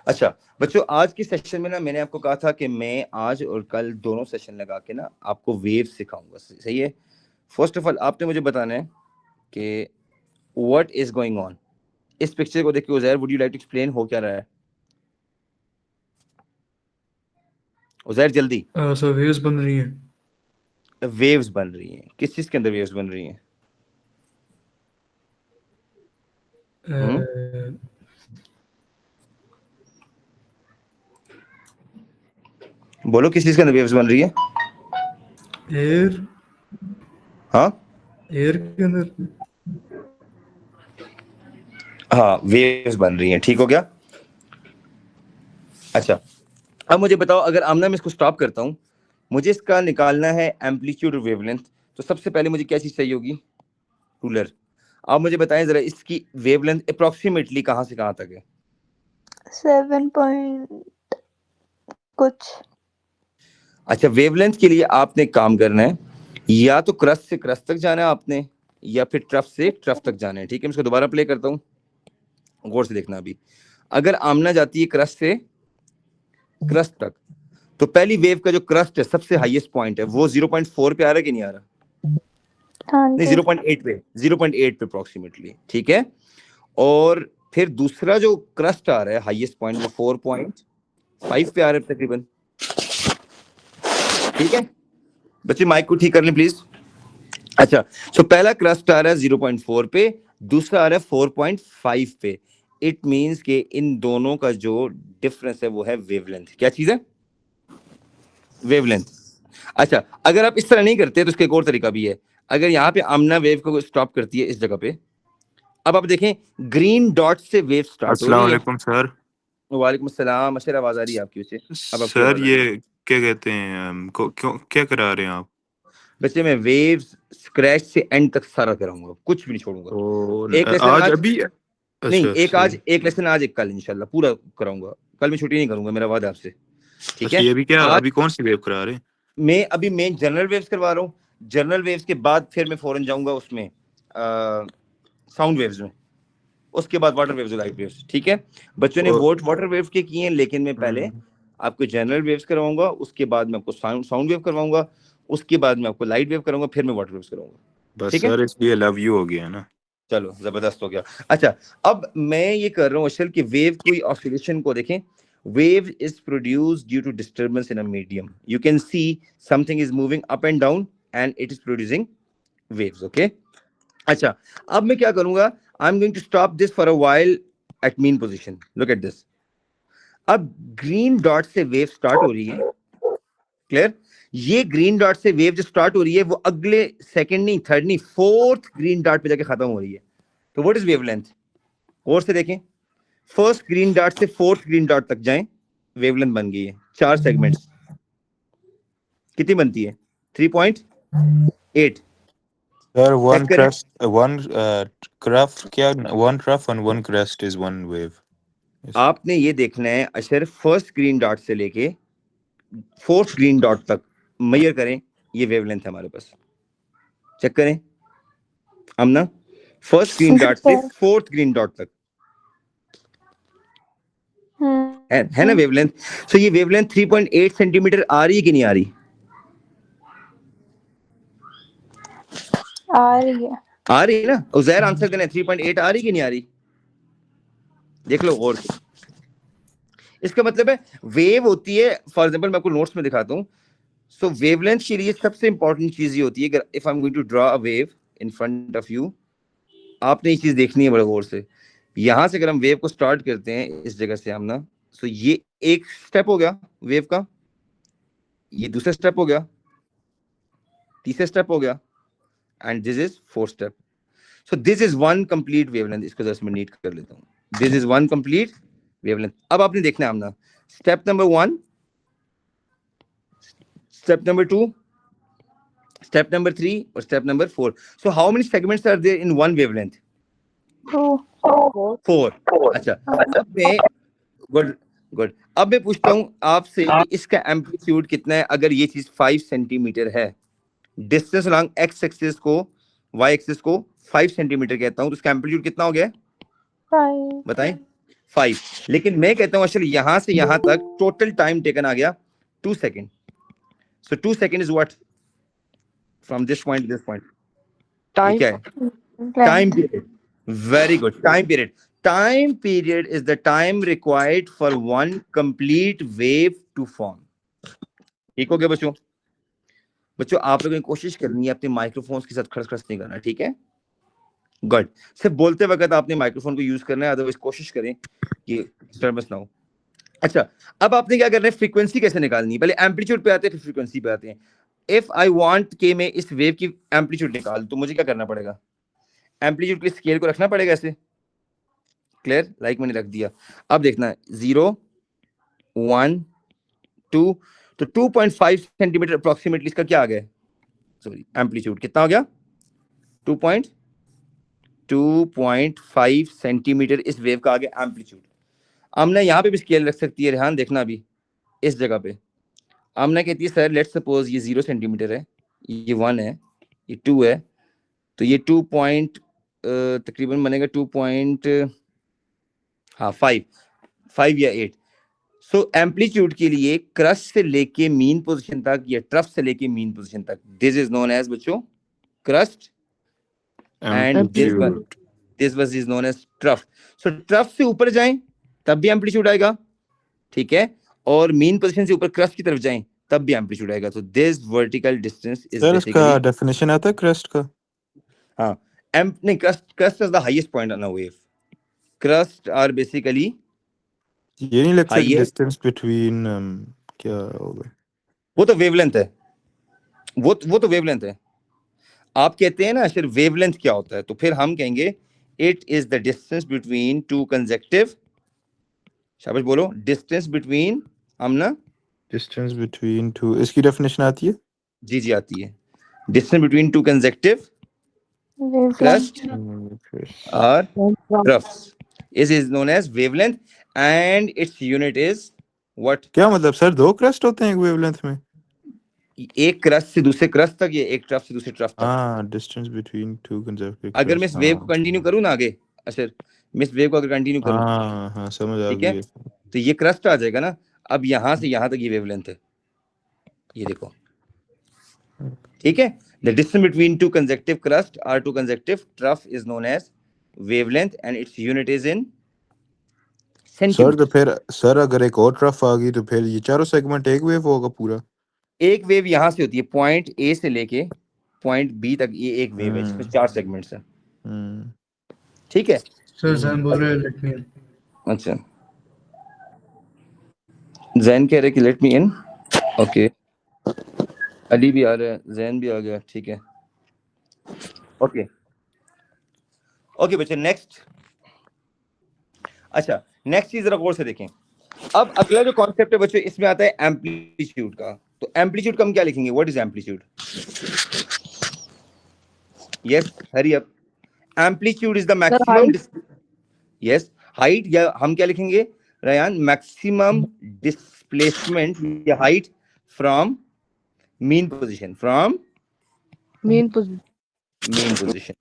अच्छा बच्चों, आज की सेशन में ना मैंने आपको कहा था कि मैं आज और कल दोनों सेशन लगा के ना आपको वेव सिखाऊंगा, सही है। फर्स्ट ऑफ ऑल आपने मुझे बताना है कि व्हाट इज गोइंग ऑन। इस पिक्चर को देख के Uzair, would you like to explain हो क्या रहा है? उजैर जल्दी। सर वेव्स बन रही हैं। वेव्स बन रही हैं, किस चीज के अंदर वेव्स बन रही हैं? बोलो, किस चीज के अंदर वेव्स बन रही है? एयर हाँ एयर के अंदर। हाँ, वेव्स बन रही हैं, ठीक हो गया। अच्छा अब मुझे बताओ, अगर आमना मैं इसको स्टॉप करता हूँ, मुझे इसका निकालना है एम्पलीट्यूड और वेवलेंथ। तो सबसे पहले मुझे क्या चीज चाहिए होगी? रूलर। आप मुझे बताएं जरा, इसकी वेवलेंथ अप्रोक्सीमेटली कहाँ से कहाँ तक है? 7 पॉइंट कुछ। अच्छा, वेवलेंथ के लिए आपने काम करना है, या तो क्रस्ट से क्रस्ट तक जाना है आपने, या फिर ट्रफ से ट्रफ तक जाना है। ठीक है, मैं इसको दोबारा प्ले करता हूँ, गौर से देखना। अभी अगर आमना जाती है क्रस्ट से क्रस्ट तक, तो पहली वेव का जो क्रस्ट है, सबसे हाईएस्ट पॉइंट है, वो 0.4 पे आ रहा है कि नहीं आ रहा? हाँ नहीं, जी। 0.8 पे, 0.8 पे अप्रोक्सीमेटली, ठीक है। और फिर दूसरा जो क्रस्ट आ रहा है हाईएस्ट पॉइंट, वो 4.5 पे आ रहा है तकरीबन। ठीक है बच्चे, माइक को ठीक कर लें प्लीज। अच्छा, सो पहला क्रस्ट आ रहा है 0.4 पे, दूसरा आ रहा है 4.5 पे। इट मींस कि इन दोनों का जो डिफरेंस है वो है वेवलेंथ। क्या चीज है? वेवलेंथ। अच्छा, अगर आप इस तरह नहीं करते तो इसका एक और तरीका भी है। अगर यहाँ पे आमना वेव को स्टॉप करती है इस जगह पे, अब आप देखें ग्रीन डॉट से वेव स्टार्ट हो अस्सलाम रही है। वालेकुम सर। वालेकुम अस्सलाम। अशर, आवाज आ रही है आपकी वजह से? अब आपकी सर आवाज आ रही है। ये क्या कहते हैं, क्यों क्या करा रहे हैं आप? बच्चे मैं वेव्स स्क्रैच से एंड तक सारा कराऊंगा, कुछ भी नहीं छोड़ूंगा। एक लेसन आज आज, अभी नहीं अच्छा एक सही। आज, एक लेसन आज, एक कल, इंशाल्लाह पूरा कराऊंगा। कल मैं छुट्टी नहीं करूंगा, मेरा वादा आपसे। ठीक अच्छा है, ये अभी क्या, आज अभी कौन सी वेव करा रहे हैं? मैं जनरल वेव्स करवा रहा हूँ। जनरल वेव्स के बाद फिर मैं फौरन जाऊंगा उसमें साउंड वेव्स में, उसके बाद वाटर वेव्स, लाइट वेव्स। ठीक है, बच्चों ने वोट वाटर वेव के किए हैं, लेकिन मैं पहले आपको जनरल वेव्स करवाऊंगा, उसके बाद मैं आपको साउंड वेव करवाऊंगा, उसके बाद मैं आपको लाइट वेव कराऊंगा, फिर मैं वाटर वेव्स कराऊंगा। बस ठीक है, सर इसलिए लव यू हो गया ना। चलो जबरदस्त हो गया। अच्छा, अब मैं ये कर रहा हूँ असल कि वेव कोई ऑसिलेशन को देखें। Wave is produced due to disturbance in a medium. You can see something is moving up and down and it is producing waves. Okay, अच्छा अब मैं क्या करूंगा, I am going to stop this for a while at mean position. Look at this. अब green dot से wave start हो रही है, क्लियर? ये ग्रीन डॉट से वेव जो स्टार्ट हो रही है, वो अगले सेकंड नहीं, थर्ड नहीं, फोर्थ ग्रीन डॉट पे जाके खत्म हो रही है। तो व्हाट इज वेवलेंथ? और से देखें, फर्स्ट ग्रीन डॉट से फोर्थ ग्रीन डॉट तक जाएं, वेवलेंथ बन गई है 4 सेगमेंट्स। कितनी बनती है? 3.8। सर वन चेक करें। क्रस्ट, वन क्रस्ट क्या, one crust and one crust is one wave. आपने ये देखना है अशर, फर्स्ट ग्रीन डॉट से लेके फोर्थ ग्रीन डॉट तक मेजर करें, ये वेवलेंथ है हमारे पास। चेक करें अमना, फर्स्ट ग्रीन डॉट से फोर्थ ग्रीन डॉट तक है ना वेवलेंथ। सो ये वेवलेंथ 3.8 सेंटीमीटर आ रही है कि नहीं आ रही? आ रही है। आ रही है ना? उजैर आंसर देना, 3.8 आ रही कि नहीं आ रही? देख लो और इसका मतलब है वेव होती है, फॉर एग्जांपल मैं आपको नोट्स में दिखाता हूं। सो वेवलेंथ के लिए सबसे इंपॉर्टेंट चीज ये होती है, अगर if I am going to draw a wave in front of you, आपने ये चीज देखनी है बड़े गौर से। यहां से अगर हम वेव को स्टार्ट करते हैं इस जगह से हम ना, सो ये एक स्टेप हो गया वेव का, ये दूसरा स्टेप हो गया, तीसरा स्टेप हो गया, and this is fourth step. So this is one complete wavelength. इसको जस्ट मैं नीट कर लेता हूं। This is one complete wavelength. अब आपने देखना है हमना, step number 1, step number 2, step number 3 और step number 4. So how many segments are there in one wavelength? 4. अच्छा, अब मैं गुड गुड, अब मैं पूछता हूं आपसे कि इसका एम्पलीट्यूड कितना है? अगर ये चीज 5 सेंटीमीटर है, डिस्टेंस अलॉन्ग एक्स एक्सिस को, वाई एक्सिस को 5 सेंटीमीटर कहता हूं, तो इसका एम्पलीट्यूड कितना हो गया? 5. बताएं। 5, लेकिन मैं कहता हूँ असल यहां से यहां तक टोटल टाइम टेकन आ गया 2 second. So 2 second is what from this point two this point. Time क्या है? Time period. Very good. Time period. Time period is the time required for one complete wave to form. ठीक हो गया बच्चों? बच्चों आप लोगों ने कोशिश करनी है अपने माइक्रोफोन्स के साथ खड़खड़ नहीं करना, ठीक है? गुड. सिर्फ बोलते वक्त आपने माइक्रोफोन को यूज करना है, अदरवाइज कोशिश करें कि डिस्टर्बेंस ना हो. अच्छा, अब आपने क्या करना है, फ्रीक्वेंसी कैसे निकालनी है. पहले एम्पलीट्यूड पे आते हैं, फिर फ्रीक्वेंसी पे आते हैं. इफ आई वांट कि मैं इस वेव की एम्पलीट्यूड निकाल, तो मुझे क्या करना पड़ेगा? एम्पलीट्यूड के स्केल को रखना पड़ेगा ऐसे. क्लियर? लाइक मैंने रख दिया. अब देखना है 0 1 2, तो 2.5 सेंटीमीटर अप्रोक्सीमेटली इसका क्या आ गया? सॉरी, एम्पलीट्यूड कितना हो गया? 2.5 सेंटीमीटर इस वेव का आ गया एम्पलीट्यूड. आमना यहाँ पे भी स्केल रख सकती है, रेहान देखना अभी इस जगह पे. आमना कहती है सर लेट्स सपोज ये 0 सेंटीमीटर है, ये 1 है, ये 2 है, तो ये 2 पॉइंट तकरीबन बनेगा 5 या 8. सो एम्पलीट्यूड के लिए क्रस्ट से लेके मीन पोजीशन तक या ट्रफ से लेके मीन पोजीशन तक, दिस इज नोन एज बच्चों crest, and Amplitude. This was is known as trough. So trough से ऊपर जाएं तब भी एम्पलीट्यूड आएगा, ठीक है, और मीन पोजीशन से ऊपर क्रस्ट की तरफ जाएं तब भी एम्पलीट्यूड आएगा. तो this vertical distance is sir इसका बेसिकली, डेफिनेशन आता है क्रस्ट का? हाँ, नहीं, crest is the highest point on a wave. Crest are basically ये नहीं लगता हाईएस्ट, डिस्टेंस बिटवीन क्या होगा? वो तो वेवलेंथ है, वो तो वेवलेंथ है. आप कहते हैं ना सिर्फ वेवलेंथ क्या होता है, तो फिर हम कहेंगे it is the distance between two consecutive, शाबाश बोलो, distance between, Amna distance between to, इसकी डेफिनेशन आती है? जी जी आती है. Distance between two consecutive crest और troughs is known as wavelength, and its unit is what? क्या मतलब सर, दो क्रस्ट होते हैं एक वेवलेंथ में? एक क्रस्ट से दूसरे क्रस्ट तक या एक ट्रफ से दूसरे ट्रफ तक. हाँ, डिस्टेंस बिटवीन टू कंसेक्यूटिव. अगर मैं इस वेव को कंटिन्यू करूं ना आगे, अच्छा मैं इस वेव को अगर कंटिन्यू करूं, हाँ समझ आ ठीक है, गई. तो ये क्रस्ट आ जाएगा ना. अब यहां से यहां तक ये वेवलेंथ है, ये देखो, ठीक है. The distance between two consecutive crest और two consecutive trough is known as wavelength, and its unit is in sir तो सेंटीमीटर. फिर सर अगर एक और ट्रफ आ गई तो फिर ये चारों सेगमेंट एक वेव होगा पूरा? एक वेव यहां से होती है, पॉइंट ए से लेके पॉइंट बी तक, ये एक वेव है जिसमें 4 सेगमेंट्स हैं, ठीक है. सर जैन बोल रहे हैं लेट मी इन. अच्छा, जैन कह रहे कि लेट मी इन. ओके, अली भी आ रहा है, जैन भी आ गया, ठीक है. ओके ओके बच्चे, नेक्स्ट. अच्छा, नेक्स्ट चीज जरा गौर से देखें. अब अगला जो कॉन्सेप्ट है बच्चों, इसमें आता है एम्पलीट्यूड का. तो एम्पलीट्यूड का हम क्या लिखेंगे? What is amplitude? Yes, hurry up. Amplitude is the maximum, yes, height, या हम क्या लिखेंगे रयान? मैक्सिमम डिस्प्लेसमेंट या height from mean position, from main position.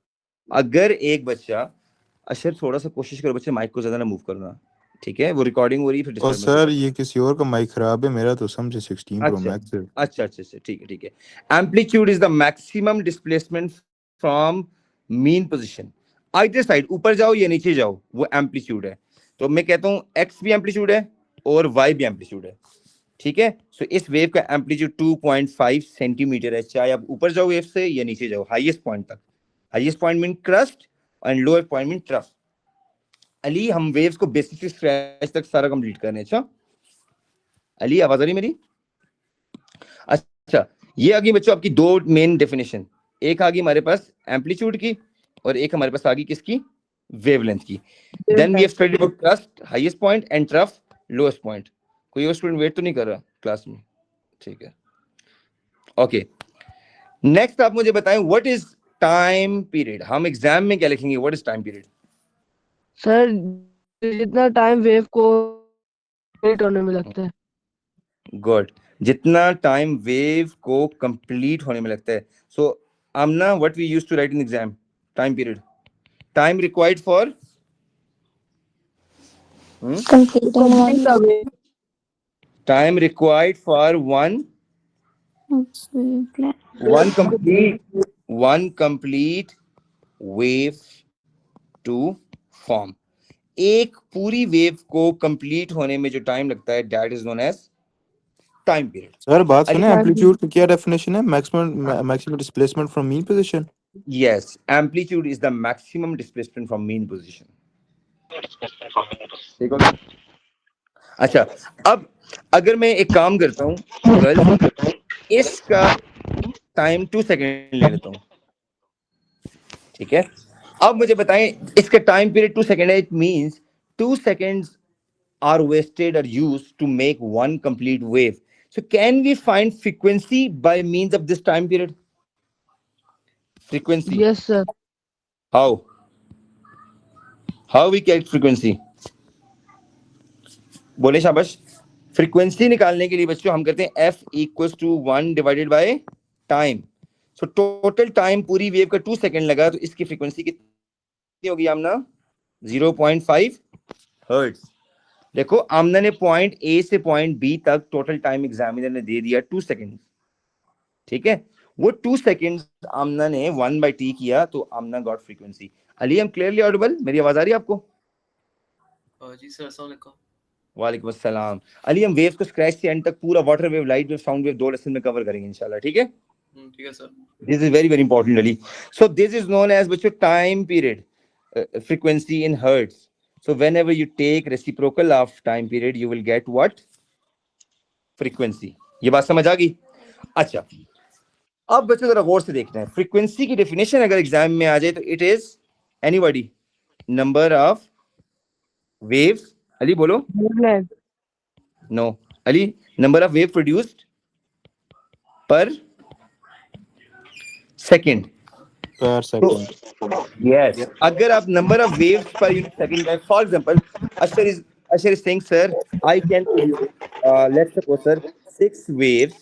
अगर एक बच्चा, अशर थोड़ा सा कोशिश करो बच्चे माइक को ज्यादा ना मूव करना, ठीक है, वो रिकॉर्डिंग हो रही है फिर और disturbance सर होगा. ये किसी और का माइक खराब है, मेरा तो समझे 16 प्रो मैक्स है. अच्छा, ठीक है, ठीक है. Amplitude is the maximum displacement from mean position, either side, ऊपर जाओ या नीचे जाओ, वो एम्पलीट्यूड है. तो मैं कहता हूँ एक्स भी एम्पलीट्यूड है और वाई भी एम्पलीट्यूड है, ठीक है. सो इस वेव का एम्पलीट्यूड 2.5 सेंटीमीटर है, चाहे आप ऊपर जाओ वेव से या नीचे जाओ हाईएस्ट पॉइंट तक. Highest point mean crust and lower point mean trough. Ali हम वेव्स को बेसिक से स्क्रैच तक सारा कंप्लीट करने. अच्छा अली, आवाज आ रही मेरी? अच्छा, ये आ गई बच्चों आपकी दो मेन डेफिनेशन. एक आ गई हमारे पास एम्पलीट्यूड की और एक हमारे पास आ गई किसकी? वेवलेंथ की. Then we have studied about crest highest point and trough lowest point. कोई और स्टूडेंट वेट तो नहीं कर रहा क्लास में? ठीक है, ओके. नेक्स्ट आप मुझे बताएं व्हाट इज टाइम पीरियड. हम एग्जाम में क्या लिखेंगे? What is time period? Sir जितना टाइम वेव को कंप्लीट होने में लगता है. गुड, जितना टाइम वेव को कंप्लीट होने में लगता है. So Amna, what we used to write in exam? Time period, time required for Completing complete one the wave. Time required for one wavelength. one complete wave to form. एक पूरी wave को complete होने में जो टाइम लगता है that is known as time period. Sir बात अली- सुने, एम्पलीट्यूड की क्या डेफिनेशन है? Maximum displacement from mean position. Yes, amplitude is the maximum displacement from mean position. ठीक हो गया? अच्छा, अब अगर मैं एक काम करता हूँ गर्ल्स, इसका टाइम 2 सेकेंड ले लेता हूँ. ठीक है, अब मुझे बताएं इसका टाइम पीरियड 2 सेकेंड है. It means 2 seconds are wasted or used to make one complete wave. So can we find frequency by means of this time period? Frequency. Yes, sir. How? How we get frequency? बोले शाबाश. Frequency निकालने के लिए बच्चों हम करते हैं f equals to 1 divided by time. So total time पूरी वेव का 2 सेकेंड लगा, तो इसकी फ्रीक्वेंसी कितनी होगी आमना? 0.5 हर्ट्ज. देखो आमना ने पॉइंट ए से पॉइंट बी तक टोटल टाइम एग्जामिनर ने दे दिया 2 सेकेंड. ठीक है, वो 2 सेकेंड आमना ने 1/t किया, तो आमना गॉट फ्रीक्वेंसी. अली, हम क्लियरली ऑडिबल? मेरी आवाज आ रही है आपको? जी सर, अस्सलाम वालेकुम. वालेकुम अस्सलाम. अली, हम वेव्स को स्क्रैच से एंड तक पूरा water wave, light wave, sound wave 2 lesson में कवर करेंगे इंशाल्लाह. ठीक है, ठीक है sir. This is very very important Ali. So this is known as बच्चों time period, frequency in hertz. So whenever you take reciprocal of time period, you will get what? Frequency. ये बात समझ आ गई? अच्छा, अब बच्चों जरा गौर से देखना है. फ्रीक्वेंसी की डेफिनेशन अगर एग्जाम में आ जाए तो it is anybody number of waves. Ali बोलो. Wavelength. No Ali, number of wave produced per second. Per second. Yes. अगर आप number of waves per unit second है, for example, Ashar is saying, sir, I can produce, let's suppose, sir, 6 waves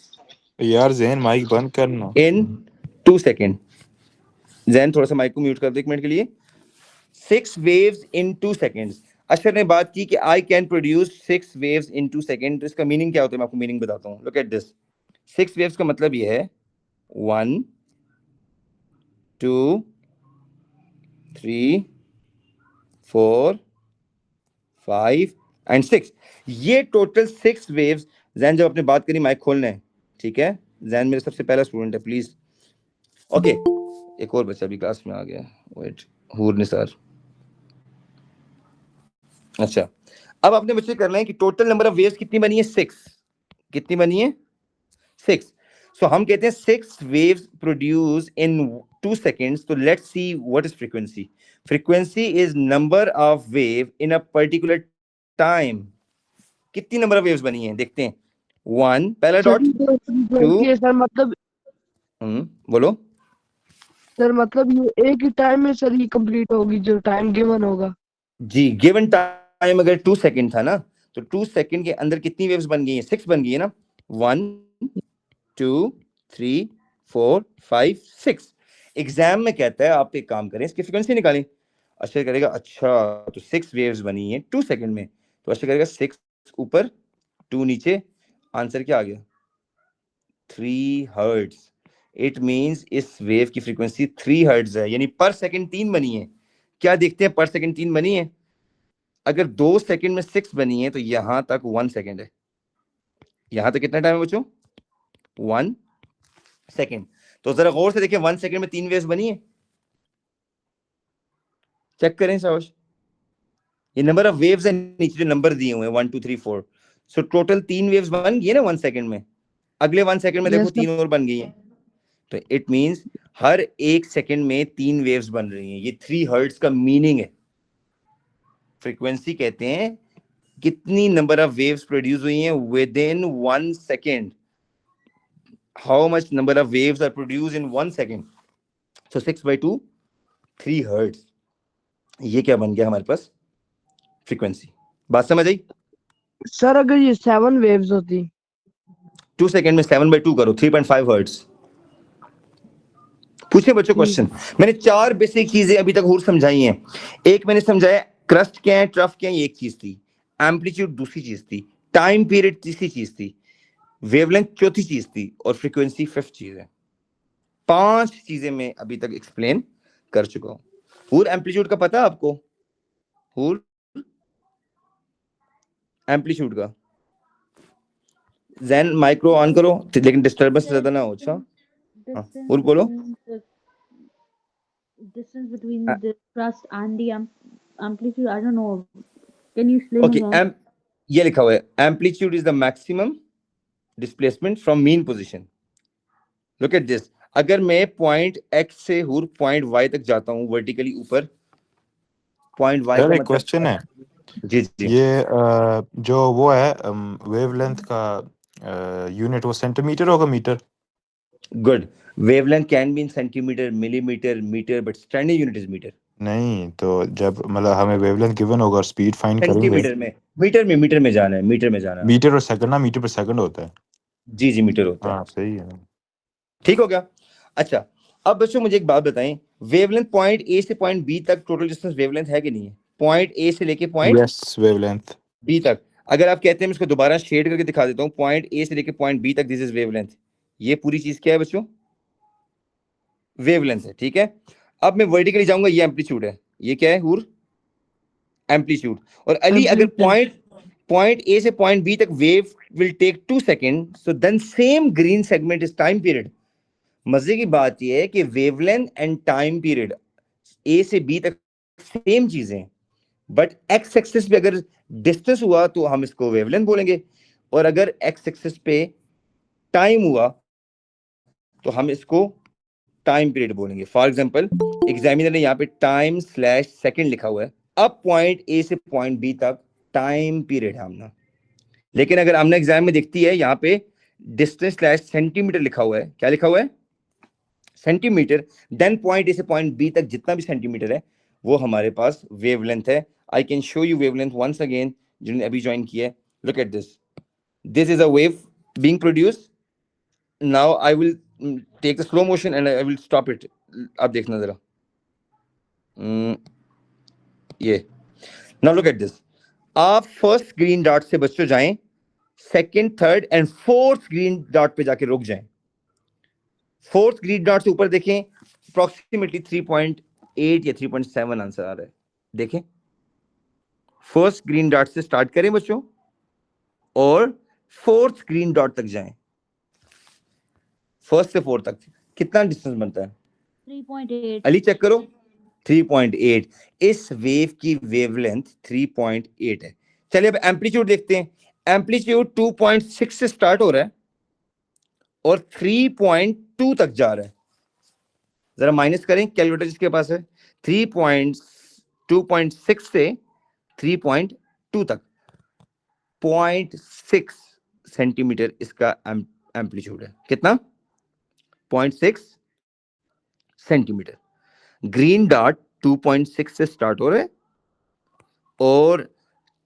यार ज़हन mic बंद करना. in 2 seconds. Jain थोड़ा सा mic को म्यूट कर दो 1 मिनट के लिए. 6 waves in 2 seconds. अशर ने बात की कि I can produce 6 waves in 2 seconds. तो इसका मीनिंग क्या होता है मैं आपको मीनिंग बताता हूँ. Look at this. 6 waves का मतलब ये है 1 2 3 4 5 एंड 6. ये टोटल 6 वेव्स. जैन जब आपने बात करी माइक खोलना है. ठीक है, जैन मेरे सबसे पहला स्टूडेंट है, प्लीज. ओके, एक और बच्चा भी क्लास में आ गया. वेट, हूर निसार. अच्छा, अब आपने बच्चे करना है कि टोटल नंबर ऑफ वेव्स कितनी बनी है? 6. कितनी बनी है? 6. सो हम कहते हैं 6 waves produce in 2 seconds. So let's see what is frequency. Frequency is number of wave in a particular time. कितनी नंबर ऑफ वेव्स बनी है देखते हैं. 1 पहला डॉट. सर मतलब बोलो. सर मतलब ये एक ही टाइम में सर ये कंप्लीट होगी जो टाइम गिवन होगा. जी, गिवन टाइम अगर 2 सेकंड था ना, तो 2 सेकंड के अंदर कितनी वेव्स बन गई हैं? 6 बन गई है ना. 1 2 3 4 5 6. एग्जाम में कहता है आप एक काम करें, इसकी फ्रीक्वेंसी निकालें. अशर करेगा अच्छा तो 6 वेव्स बनी है 2 सेकंड में, तो अशर करेगा 6 ऊपर 2 नीचे. आंसर क्या आ गया? 3 हर्ट्ज. इट मींस इस वेव की फ्रीक्वेंसी 3 हर्ट्ज है, यानी पर सेकंड 3 बनी है. क्या देखते हैं? पर सेकंड 3 बनी है. अगर 2 सेकंड में 6 बनी है तो यहां तक 1 सेकंड है. यहां तक कितना टाइम है बच्चों? 1 सेकंड. तो जरा गौर से देखिए, 1 सेकंड में 3 वेव्स बनी है. चेक करें शाबाश. ये नंबर ऑफ वेव्स है, नीचे जो नंबर दिए हुए हैं 1 2 3 4. सो टोटल 3 वेव्स बन गई है ना 1 सेकंड में. अगले 1 सेकंड में देखो Yes, sir. 3 और बन गई हैं. तो इट मींस हर 1 सेकंड में 3 वेव्स बन रही हैं. ये 3 हर्ट्ज का मीनिंग है. फ्रीक्वेंसी कहते हैं कितनी नंबर ऑफ वेव्स प्रोड्यूस हुई हैं within 1 second. How much number of waves are produce in 1 second. So 6/2 3 hertz. ये क्या बन गया हमारे पास? फ्रीक्वेंसी. बात समझ आई? सर अगर ये 7 वेव्स होती 2 सेकंड में 7/2 करो, 3.5 हर्ट्ज. पूछे बच्चों क्वेश्चन. मैंने 4 बेसिक चीजें अभी तक और समझाई हैं. एक मैंने समझाया क्रस्ट क्या है, ट्रफ क्या है, ये एक चीज थी. एम्पलीट्यूड दूसरी चीज थी, टाइम पीरियड तीसरी चीज थी, वेवलेंथ चौथी चीज थी, और फ्रीक्वेंसी फिफ्थ चीज है। 5 चीजें मैं अभी तक एक्सप्लेन कर चुका हूं। हूर एम्पलीट्यूड का पता है आपको? हूर एम्पलीट्यूड का जैन माइक्रो ऑन करो, लेकिन डिस्टरबेंस ज्यादा ना हो। अच्छा हाँ, और बोलो। Distance between the thrust and the amplitude, I don't know. Can you explain okay, again? ये लिखा हुआ है, amplitude is the maximum displacement from mean position. Look at this, अगर मैं पॉइंट एक्स से हूर पॉइंट वाई तक जाता हूं वर्टिकली ऊपर, पॉइंट वाई सर का एक मतलब क्वेश्चन है, जी जी ये जो वो है वेवलेंथ का यूनिट वो सेंटीमीटर होगा metre? Good, wavelength can be in centimetre, millimetre, metre, but standard unit is metre. नहीं, तो जब मतलब हमें वेवलेंथ गिवन होगा और स्पीड फाइंड करेंगे, सेंटीमीटर में, मीटर में जाना है, मीटर में जाना है। मीटर और सेकंड ना, मीटर पर सेकंड होता है। जी जी, मीटर होता है। हाँ सही है। ठीक हो गया। अच्छा, अब बच्चों मुझे एक बात बताएं, वेवलेंथ पॉइंट ए से पॉइंट बी तक टोटल डिस्टेंस वेवलेंथ है कि नहीं है? पॉइंट ए से लेके पॉइंट यस, वेवलेंथ। बी तक। अगर आप कहते हैं मैं इसको दोबारा शेड करके दिखा देता हूं, पॉइंट ए से लेके पॉइंट बी तक, दिस इज वेवलेंथ। ये पूरी चीज क्या है बच्चों? वेवलेंथ है, ठीक है। अब मैं वर्टिकली जाऊंगा, ये एम्पलीट्यूड है, ये क्या है हूर? एम्पलीट्यूड। और अली अगर पॉइंट ए से पॉइंट बी तक wave will take 2 second, so then same green segment is time period. मजे की बात यह है कि wavelength and time period A से बी तक सेम चीजें, बट एक्स एक्सिस पे अगर डिस्टेंस हुआ तो हम इसको वेवलेंथ बोलेंगे, और अगर एक्स एक्सिस पे टाइम हुआ तो हम इसको टाइम पीरियड बोलेंगे। फॉर एग्जांपल, एग्जामिनर ने यहाँ पे टाइम स्लैश सेकंड लिखा हुआ है, अब पॉइंट ए से पॉइंट बी तक टाइम पीरियड है हमने। लेकिन अगर हमने एग्जाम में देखती है यहाँ पे डिस्टेंस स्लैश सेंटीमीटर लिखा हुआ है, क्या लिखा हुआ है? सेंटीमीटर। देन पॉइंट ए से पॉइंट बी तक जितना भी सेंटीमीटर है वो हमारे पास वेवलेंथ है। I can show you wavelength once again, जिन्होंने अभी ज्वाइन किया है। Look at this, this is a wave being produced. Now I will take the slow motion and I will stop it. आप देखना जरा, ये। नाउ लुक एट दिस, आप first green dot से बच्चों जाएं, second, third and fourth green dot पे जाके रुक जाएं। फोर्थ ग्रीन डॉट से ऊपर देखें, अप्रोक्सीमेटली 3.8 या 3.7 आंसर आ रहा है। देखें, फर्स्ट ग्रीन डॉट से स्टार्ट करें बच्चों और फोर्थ ग्रीन डॉट तक जाएं। फर्स्ट से फोर्थ तक कितना डिस्टेंस बनता है? 3.8. अली चेक करो, 3.8। इस वेव की वेवलेंथ 3.8 है। चलिए अब एम्पलीट्यूड देखते हैं। एम्पलीट्यूड 2.6 से स्टार्ट हो रहा है और 3.2 तक जा रहा है। जरा माइनस करें कैलकुलेटर जिसके पास है। 2.6 से 3.2 तक 0.6 सेंटीमीटर इसका एम्पलीट्यूड है। कितना? 0.6 सेंटीमीटर। ग्रीन डॉट 2.6 से स्टार्ट हो रहा है और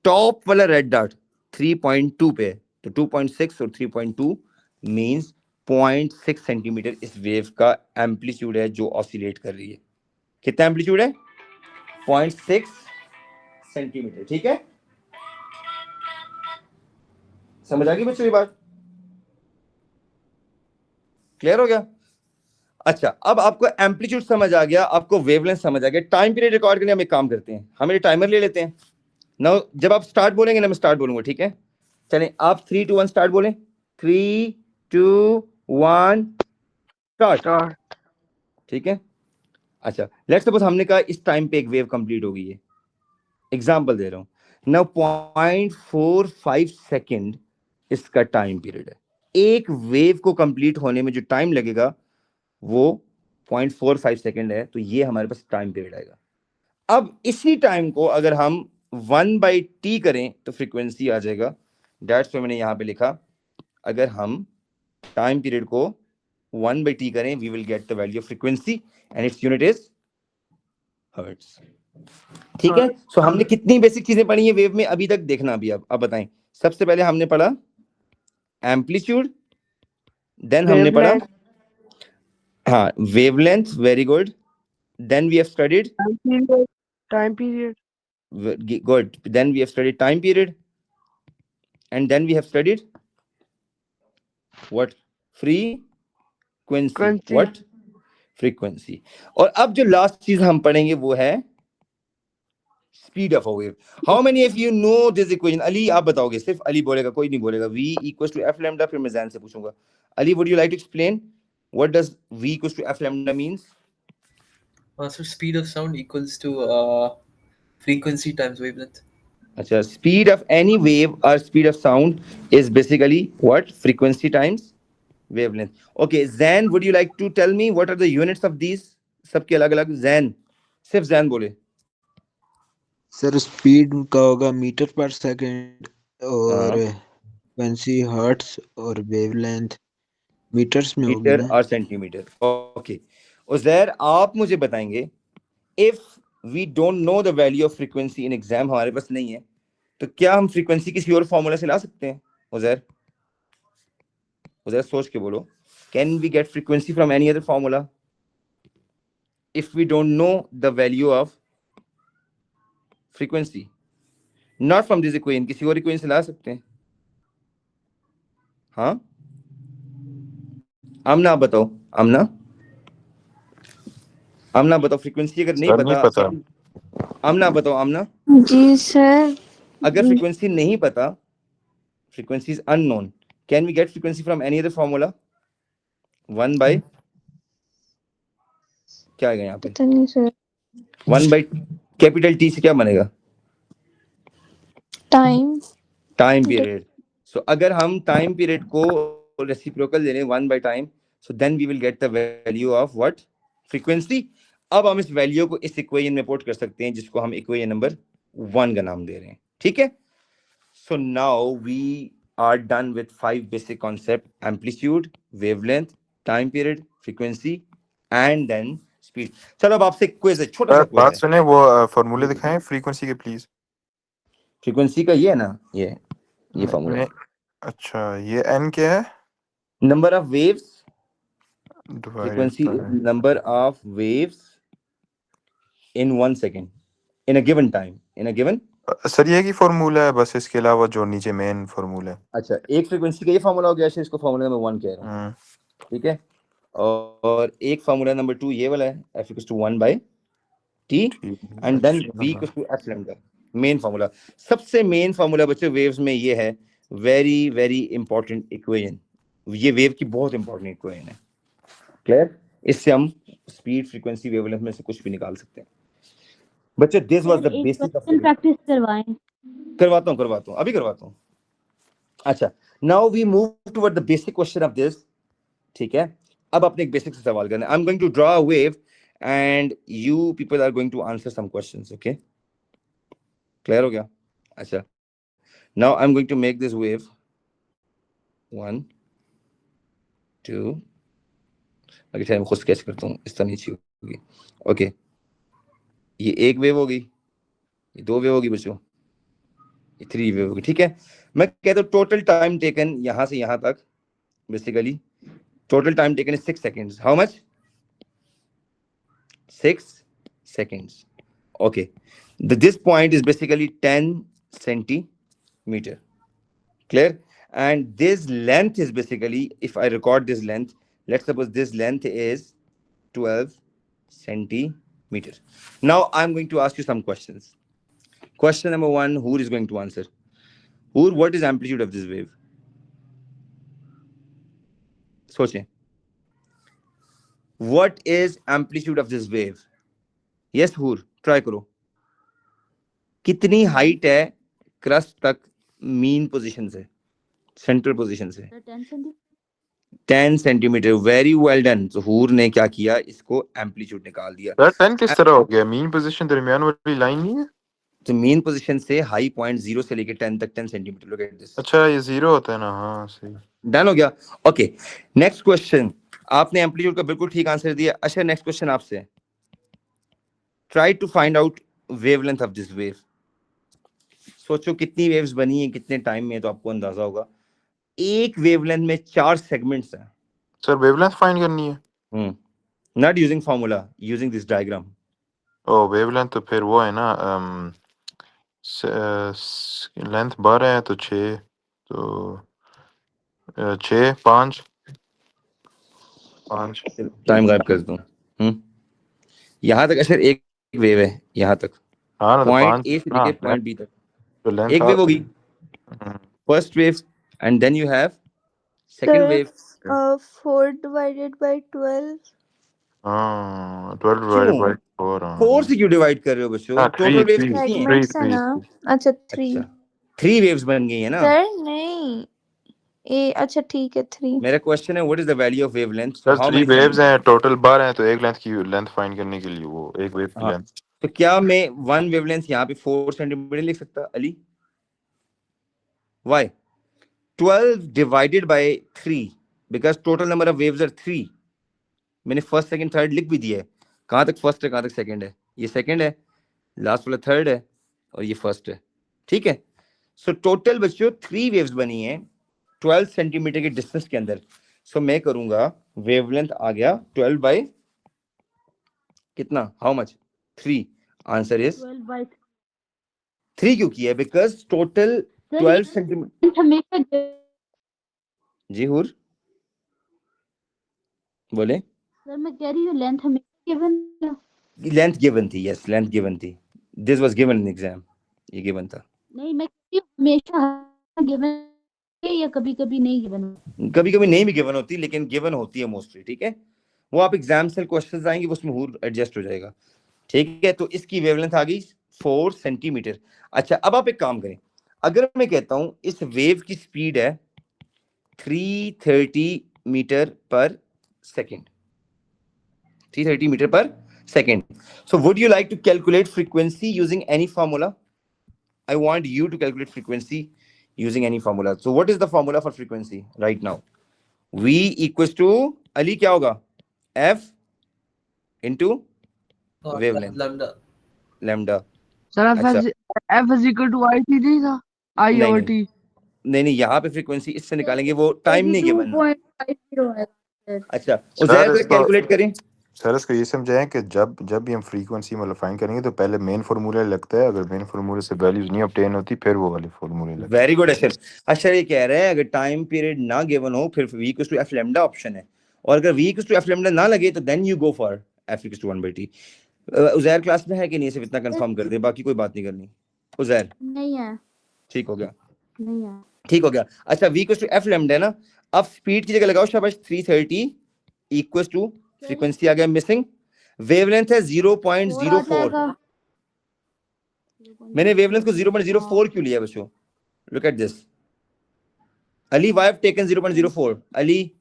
टॉप वाला रेड डॉट 3.2 पे है, तो 2.6 और 3.2 मींस 0.6 सेंटीमीटर इस वेव का एम्पलीट्यूड है जो ऑसिलेट कर रही है। कितना एम्पलीट्यूड है? 0.6 सेंटीमीटर। ठीक है, समझ आ गई बच्चों ये बात? क्लियर हो गया? अच्छा, अब आपको एम्पलीट्यूड समझ आ गया, आपको वेवलेंथ समझ आ गया। टाइम पीरियड रिकॉर्ड करने हम एक काम करते हैं, हम ये टाइमर ले लेते हैं ना। जब आप स्टार्ट बोलेंगे ना, मैं स्टार्ट बोलूंगा, ठीक है? चलें, आप 3 2 1 स्टार्ट बोलें। 3 2 1 स्टार्ट। ठीक है। अच्छा, लेट्स सपोज हमने कहा इस टाइम पे एक वेव कंप्लीट हो गई है। एग्जांपल दे रहा हूं, नाउ 0.45 सेकंड इसका टाइम पीरियड है। एक वेव को कंप्लीट होने में जो टाइम लगेगा वो 0.45 सेकंड है, तो ये हमारे पास टाइम पीरियड आएगा। अब इसी टाइम को अगर हम 1/t करें तो फ्रीक्वेंसी आ जाएगा। दैट्स व्हाई मैंने यहां पे लिखा, अगर हम टाइम पीरियड को 1/t करें, we will get the value of frequency and its unit is hertz. ठीक है। सो हमने कितनी बेसिक चीजें पढ़ी है वेव में अभी तक, देखना अभी। अब बताएं, सबसे पहले हमने पढ़ा एम्पलीट्यूड, देन हमने पढ़ा हाँ wavelength, very good. Then we have studied time period. good, then we have studied time period, and then we have studied what? Frequency. Frequency. What? Frequency. और अब जो लास्ट चीज हम पढ़ेंगे वो है speed of a wave. How many of you know this equation? Ali आप बताओगे, सिर्फ अली बोलेगा, कोई नहीं बोलेगा. v equals to f lambda. फिर मैं जैन से पूछूंगा. Ali, would you like to explain what does v equals to f lambda means? So speed of sound equals to frequency times wavelength. अच्छा, speed of any wave or speed of sound is basically what? Frequency times wavelength. Okay, Zain, would you like to tell me what are the units of these? सबके अलग अलग. Zain, सिर्फ Zain बोले. Sir speed का होगा metre पर second और frequency hertz और वेवलेंथ मीटर्स में होगी मीटर ना. और सेंटीमीटर. ओके, उजैर आप मुझे बताएंगे, if we don't know the value of frequency in exam, हमारे पास नहीं है, तो क्या हम फ्रीक्वेंसी किसी और फॉर्मूला से ला सकते हैं? उजैर, उजैर सोच के बोलो. Can we get frequency from any other formula if we don't know the value of frequency? Not from this equation, किसी और इक्वेशन से ला सकते हैं. हाँ, आमना आप बताओ. आमना, आमना बताओ. फ्रीक्वेंसी अगर नहीं सर नहीं पता, पता. आमना बताओ. आमना, जी सर. अगर फ्रीक्वेंसी नहीं पता, frequency is unknown, can we get frequency from any other formula? 1 by क्या आएगा यहाँ पे? पता नहीं सर. 1 बाय कैपिटल टी से क्या बनेगा? टाइम. Time period. सो अगर हम टाइम पीरियड को रेसिप्रोकल दे रहे हैं 1 by time, so then we will get the value of what? Frequency. अब हम इस वैल्यू को इस इक्वेशन में पुट कर सकते हैं जिसको हम इक्वेशन नंबर 1 का नाम दे रहे हैं. ठीक है. So now we are done with 5 basic concept: amplitude, wavelength, time period, frequency and then speed. चलो अब आपसे क्विज है, छोटा सा सर क्विज बात है. सुने, वो फॉर्मूले दिखाएं फ्रीक्वेंसी के प्लीज. फ्रीक्वेंसी का ये है ना, ये फॉर्मूला. अच्छा, ये n क्या है? Number of waves. Divided Frequency is number of waves in 1 second in a given time, in a given. Sir ये की फॉर्मूला है बस, इसके अलावा जो नीचे मेन फॉर्मूला है. अच्छा, एक फ्रीक्वेंसी का ये फॉर्मूला हो गया, अच्छा इसको फॉर्मूला नंबर 1 कह रहा हूँ. ठीक है. और एक फॉर्मूला नंबर 2 ये वाला है, f equals to 1 by t and then v equals to f lambda. Main formula, सबसे मेन फॉर्मूला बच्चों वेव्स में ये है. Very very important equation. ये वेव की बहुत इंपॉर्टेंट इक्वेशन है. क्लियर? इससे हम स्पीड, फ्रीक्वेंसी, वेवलेंथ में से कुछ भी निकाल सकते हैं. बच्चों this was the basic of practice करवाएं. करवाता हूँ, अभी करवाता हूँ. अच्छा, now we move toward the basic question of this. ठीक है, अब आपने एक बेसिक से सवाल करना है. I am going to draw a wave and you people are going to answer some questions. Okay, clear हो गया? अच्छा, now I am going to make this wave 1 2. अगर टाइम खुद स्केच करता हूँ, इस तरह नीचे होगी. ओके, ये एक वेव होगी, ये 2 वेव होगी बच्चों, ये 3 वेव होगी. ठीक है, मैं कहता हूँ टोटल टाइम टेकन यहाँ से यहाँ तक, basically total time taken is 6 seconds. How much? 6 seconds. Okay, this point is basically 10 centimeter. Clear? And this length is basically, if I record this length, let's suppose this length is 12 centimeters. Now I'm going to ask you some questions. Question number 1, who is going to answer? Who, what is amplitude of this wave? सोचें. What is amplitude of this wave? Yes, Hoor, try करो. कितनी height है crust तक mean position से, central position से? 10 centimetre. Very well done. तो हूर ने क्या किया, इसको एम्पलीट्यूड निकाल दिया. सर 10 किस तरह हो गया? मीन पोजीशन दरमियान वाली लाइन नहीं है? तो मीन पोजीशन से हाई पॉइंट 0 से लेके 10 तक 10 सेंटीमीटर. Look at this. अच्छा, ये 0 होता है ना. हाँ सही. डन हो गया. Okay, next question. आपने एम्पलीट्यूड का बिल्कुल ठीक आंसर दिया. अच्छा, नेक्स्ट क्वेश्चन आपसे. Try to find out wavelength of this wave. सोचो कितनी वेव्स बनी है, कितने टाइम में, तो आपको अंदाजा होगा. एक वेवलेंथ में 4 सेगमेंट्स हैं. सर वेवलेंथ फाइंड करनी है? Not using formula, using this diagram. Oh wavelength तो फिर वो है ना, लेंथ 12 है तो 6. तो 6 5 5 टाइम गायब कर दूं। यहाँ तक अच्छा एक वेव है, यहाँ तक हाँ ना, तो पॉइंट 5 ए से हाँ लेके पॉइंट बी तक तो लेंथ एक वेव होगी, hmm, first wave, and then you have second wave. 4 divided by 12. हाँ 12 क्यों divided by 4 4 से क्यों डिवाइड कर रहे हो बच्चों? हाँ टोटल वेव्स 3 कितनी हैं? Segments है ना? अच्छा 3. अच्छा 3 वेव्स बन गई है ना। सर नहीं, अच्छा ठीक है 3. मेरा क्वेश्चन है what is the value of wavelength? So sir how 3 many waves हैं टोटल 12 हैं, तो एक लेंथ की लेंथ फाइंड करने के लिए वो एक वेव की हाँ, लेंथ। तो क्या मैं वन वेवलेंथ यहाँ पे 4 सेंटीमीटर लिख सकता Ali? Why? 12 divided by 3 because total number of waves are 3. मैंने फर्स्ट सेकंड थर्ड लिख भी दिया है। कहाँ तक फर्स्ट है, कहाँ तक सेकंड है? ये सेकंड है, लास्ट वाला थर्ड है, और ये फर्स्ट है। ठीक है, सो टोटल बच्चों 3 वेव्स बनी है 12 सेंटीमीटर के डिस्टेंस के अंदर। सो मैं करूंगा वेवलेंथ आ गया 12 बाय कितना, how much? 3। Answer is 12 by 3 क्यों किया है? Because total 12 centimetre. हमेशा जी हुर बोले। सर मैं कह रही हूँ लेंथ हमेशा गिवन है। लेंथ गिवन थी, यस लेंथ गिवन थी, this was given in exam, ये गिवन था। नहीं मैं कह रही हूँ हमेशा गिवन है या कभी कभी नहीं गिवन? कभी कभी नहीं भी गिवन होती, लेकिन गिवन होती है मोस्टली। ठीक है, वो आप एग्जाम से क्वेश्चंस आएंगे उसमें हुर एडजस्ट हो जाएगा। ठीक है, तो इसकी वेवलेंथ आ गई 4 सेंटीमीटर। अच्छा अब आप एक काम करें, अगर मैं कहता हूं इस वेव की स्पीड है 330 मीटर पर second, 330 meter per second. So would you like to calculate frequency using any formula? I want you to calculate frequency using any formula. So what is the formula for frequency right now? V equals to Ali क्या होगा? F into wavelength lambda. lambda. Sir अच्छा F is equal to I थी नहीं था, I नहीं over नहीं T. नहीं, यहाँ पे फ्रीक्वेंसी इससे निकालेंगे, वो टाइम नहीं गिवन। 82.50 है सर। अच्छा सर उजैर जरा इसको कैलकुलेट करें। सर इसको ये समझाएं कि जब जब भी हम फ्रीक्वेंसी मतलब फाइंड करेंगे तो पहले मेन फार्मूला लगता है, अगर मेन फार्मूले से वैल्यूज नहीं ऑब्टेन होती फिर वो वाले फार्मूले लगते हैं। वेरी गुड अशर। अशर ये कह रहे हैं अगर टाइम पीरियड ना गिवन हो फिर v equals to f lambda option है, और अगर v equals to f lambda ना लगे तो then you go for f equals to 1/t। Uzair class में है कि नहीं, सिर्फ इतना कंफर्म कर दे, बाकी कोई बात नहीं करनी। उजैर नहीं है, ठीक हो गया, नहीं है। ठीक हो गया। अच्छा v equals to f lambda है ना, अब स्पीड की जगह लगाओ शाबाश 330 इक्वल्स टू फ्रीक्वेंसी आ गया मिसिंग, वेवलेंथ है 0.04। मैंने वेवलेंथ को 0.04 क्यों लिया बच्चों? Look at this Ali, why have taken 0.04? Ali